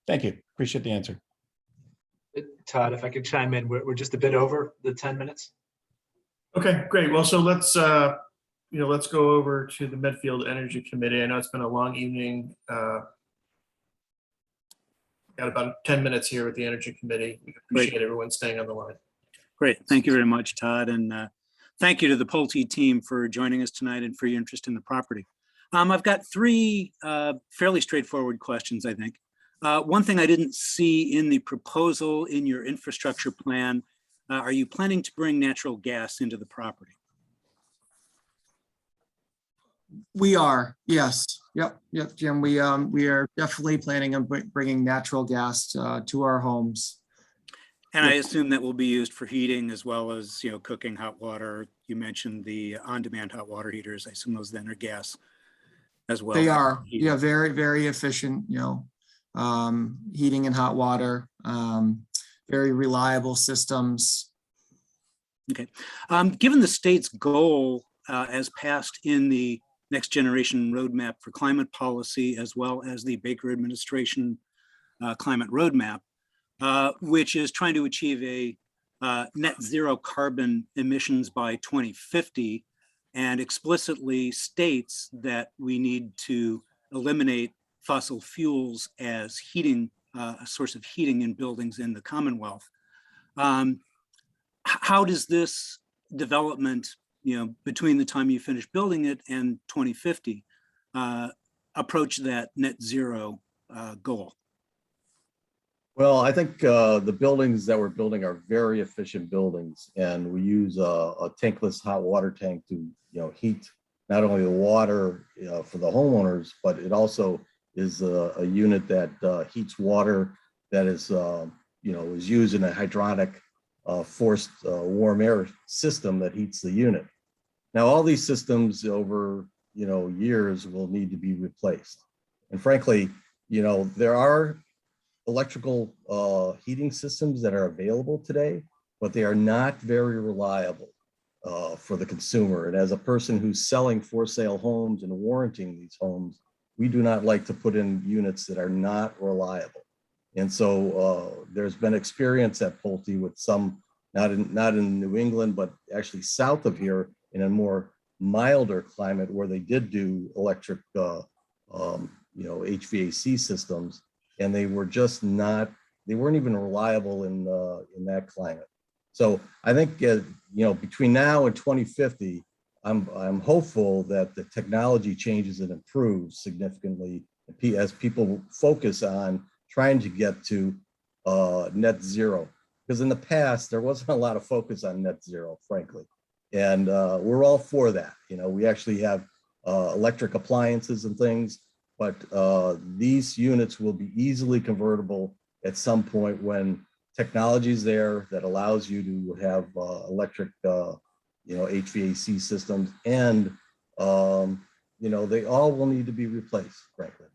Thank you. Appreciate the answer. Todd, if I could chime in, we're just a bit over the 10 minutes. Okay, great. Well, so let's go over to the Medfield Energy Committee. I know it's been a long evening. Got about 10 minutes here with the Energy Committee. We appreciate everyone staying on the line. Great. Thank you very much, Todd. And thank you to the Pulte team for joining us tonight and for your interest in the property. I've got three fairly straightforward questions, I think. One thing I didn't see in the proposal in your infrastructure plan, are you planning to bring natural gas into the property? We are, yes. Yep, Jim. We are definitely planning on bringing natural gas to our homes. And I assume that will be used for heating as well as, cooking hot water. You mentioned the on-demand hot water heaters. I assume those then are gas as well. They are, yeah, very, very efficient, heating and hot water, very reliable systems. Okay. Given the state's goal as passed in the Next Generation Roadmap for Climate Policy, as well as the Baker Administration Climate Roadmap, which is trying to achieve a net zero carbon emissions by 2050, and explicitly states that we need to eliminate fossil fuels as heating, a source of heating in buildings in the Commonwealth. How does this development, between the time you finish building it and 2050, approach that net zero goal? Well, I think the buildings that we're building are very efficient buildings, and we use a tankless hot water tank to heat not only the water for the homeowners, but it also is a unit that heats water that is is used in a hydronic forced warm air system that heats the unit. Now, all these systems over years will need to be replaced, and frankly, there are electrical heating systems that are available today, but they are not very reliable for the consumer. And as a person who's selling for sale homes and warranting these homes, we do not like to put in units that are not reliable. And so there's been experience at Pulte with some not in New England, but actually south of here in a more milder climate where they did do electric, HVAC systems, and they were just not, they weren't even reliable in that climate. So I think, between now and 2050, I'm hopeful that the technology changes and improves significantly as people focus on trying to get to net zero. Because in the past, there wasn't a lot of focus on net zero, frankly. And we're all for that. We actually have electric appliances and things, but these units will be easily convertible at some point when technology is there that allows you to have electric, HVAC systems, and they all will need to be replaced, frankly.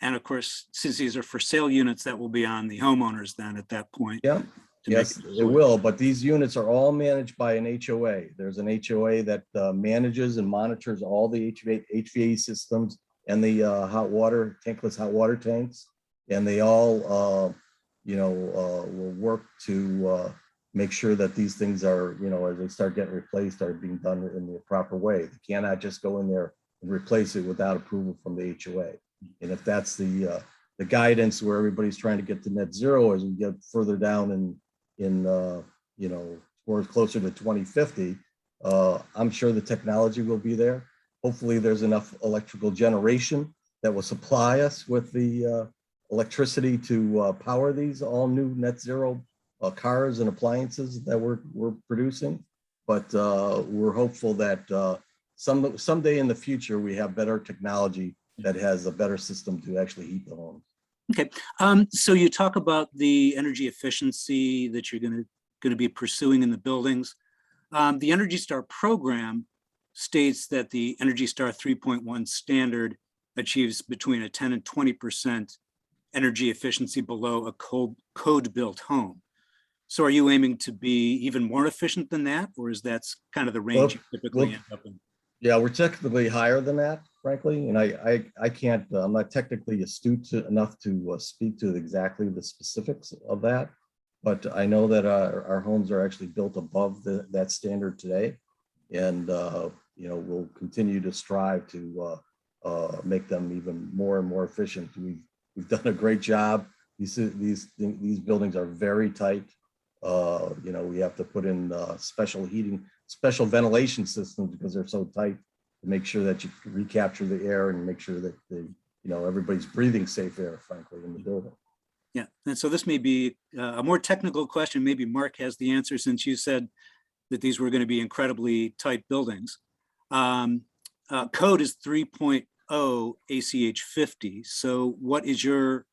And of course, since these are for sale units, that will be on the homeowners then at that point. Yeah. Yes, it will, but these units are all managed by an HOA. There's an HOA that manages and monitors all the HVAC systems and the tankless hot water tanks. And they all, will work to make sure that these things are, as they start getting replaced, are being done in the proper way. They cannot just go in there and replace it without approval from the HOA. And if that's the guidance where everybody's trying to get to net zero as we get further down towards closer to 2050, I'm sure the technology will be there. Hopefully there's enough electrical generation that will supply us with the electricity to power these all new net zero cars and appliances that we're producing. But we're hopeful that someday in the future, we have better technology that has a better system to actually heat the home. Okay, so you talk about the energy efficiency that you're going to be pursuing in the buildings. The Energy Star program states that the Energy Star 3.1 standard achieves between a 10 and 20% energy efficiency below a code-built home. So are you aiming to be even more efficient than that, or is that kind of the range you typically end up in? Yeah, we're technically higher than that, frankly, and I can't, I'm not technically astute enough to speak to exactly the specifics of that, but I know that our homes are actually built above that standard today, and we'll continue to strive to make them even more and more efficient. We've done a great job. These buildings are very tight. We have to put in special heating, special ventilation systems because they're so tight to make sure that you recapture the air and make sure that everybody's breathing safe air, frankly, in the building. Yeah, and so this may be a more technical question. Maybe Mark has the answer, since you said that these were going to be incredibly tight buildings. Code is 3.0 ACH 50. So what is your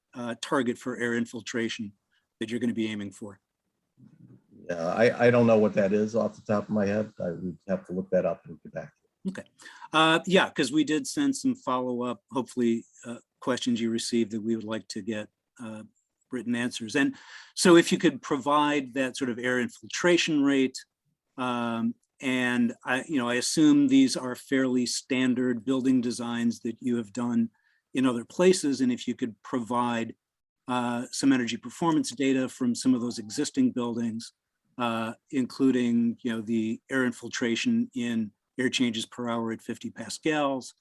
target for air infiltration that you're going to be aiming for? Yeah, I don't know what that is off the top of my head. I would have to look that up and get back to you. Okay. Yeah, because we did send some follow-up, hopefully, questions you received that we would like to get written answers. And so if you could provide that sort of air infiltration rate, and I assume these are fairly standard building designs that you have done in other places. And if you could provide some energy performance data from some of those existing buildings, including the air infiltration in air changes per hour at 50 pascals,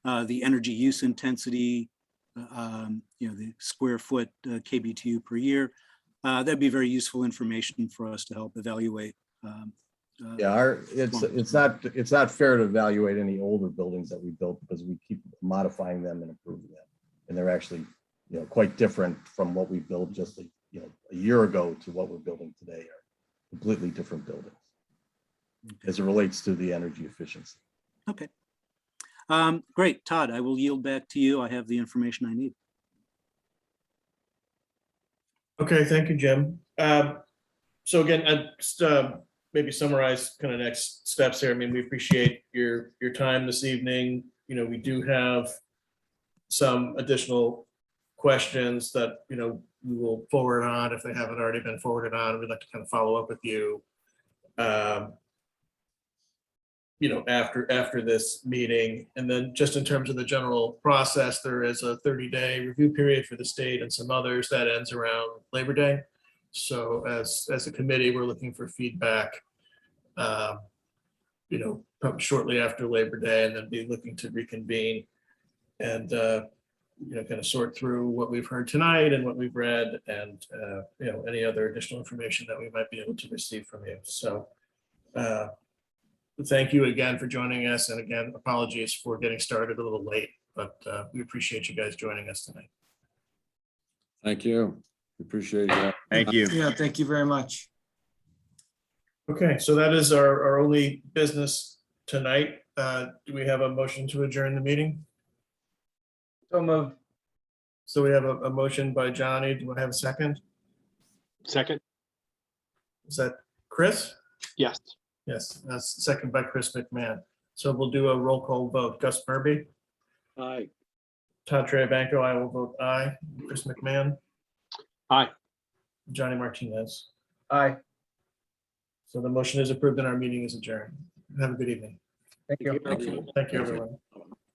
the energy use intensity, the square foot kBTU per year. That'd be very useful information for us to help evaluate. Yeah, it's not fair to evaluate any older buildings that we built because we keep modifying them and improving them, and they're actually quite different from what we built just a year ago to what we're building today. Are completely different buildings as it relates to the energy efficiency. Okay. Great, Todd, I will yield back to you. I have the information I need. Okay, thank you, Jim. So again, I just maybe summarize kind of next steps here. I mean, we appreciate your time this evening. We do have some additional questions that we will forward on if they haven't already been forwarded on. We'd like to kind of follow up with you after this meeting. And then just in terms of the general process, there is a 30-day review period for the state and some others that ends around Labor Day. So as a committee, we're looking for feedback, probably shortly after Labor Day, and then be looking to reconvene and, kind of sort through what we've heard tonight and what we've read and, any other additional information that we might be able to receive from you. So thank you again for joining us. And again, apologies for getting started a little late, but we appreciate you guys joining us tonight. Thank you. We appreciate that. Thank you. Yeah, thank you very much. Okay, so that is our only business tonight. Do we have a motion to adjourn the meeting? So moved. So we have a motion by Johnny. Do I have a second? Second, Is that Chris? yes. Yes, that's second by Chris McMahon. So we'll do a roll call vote. Gus Murby, Aye. Todd Trebanco, I will vote aye. Chris McMahon, Aye. Johnny Martinez. Aye. So the motion is approved and our meeting is adjourned. Have a good evening. Thank you. Thank you. Thank you, everyone.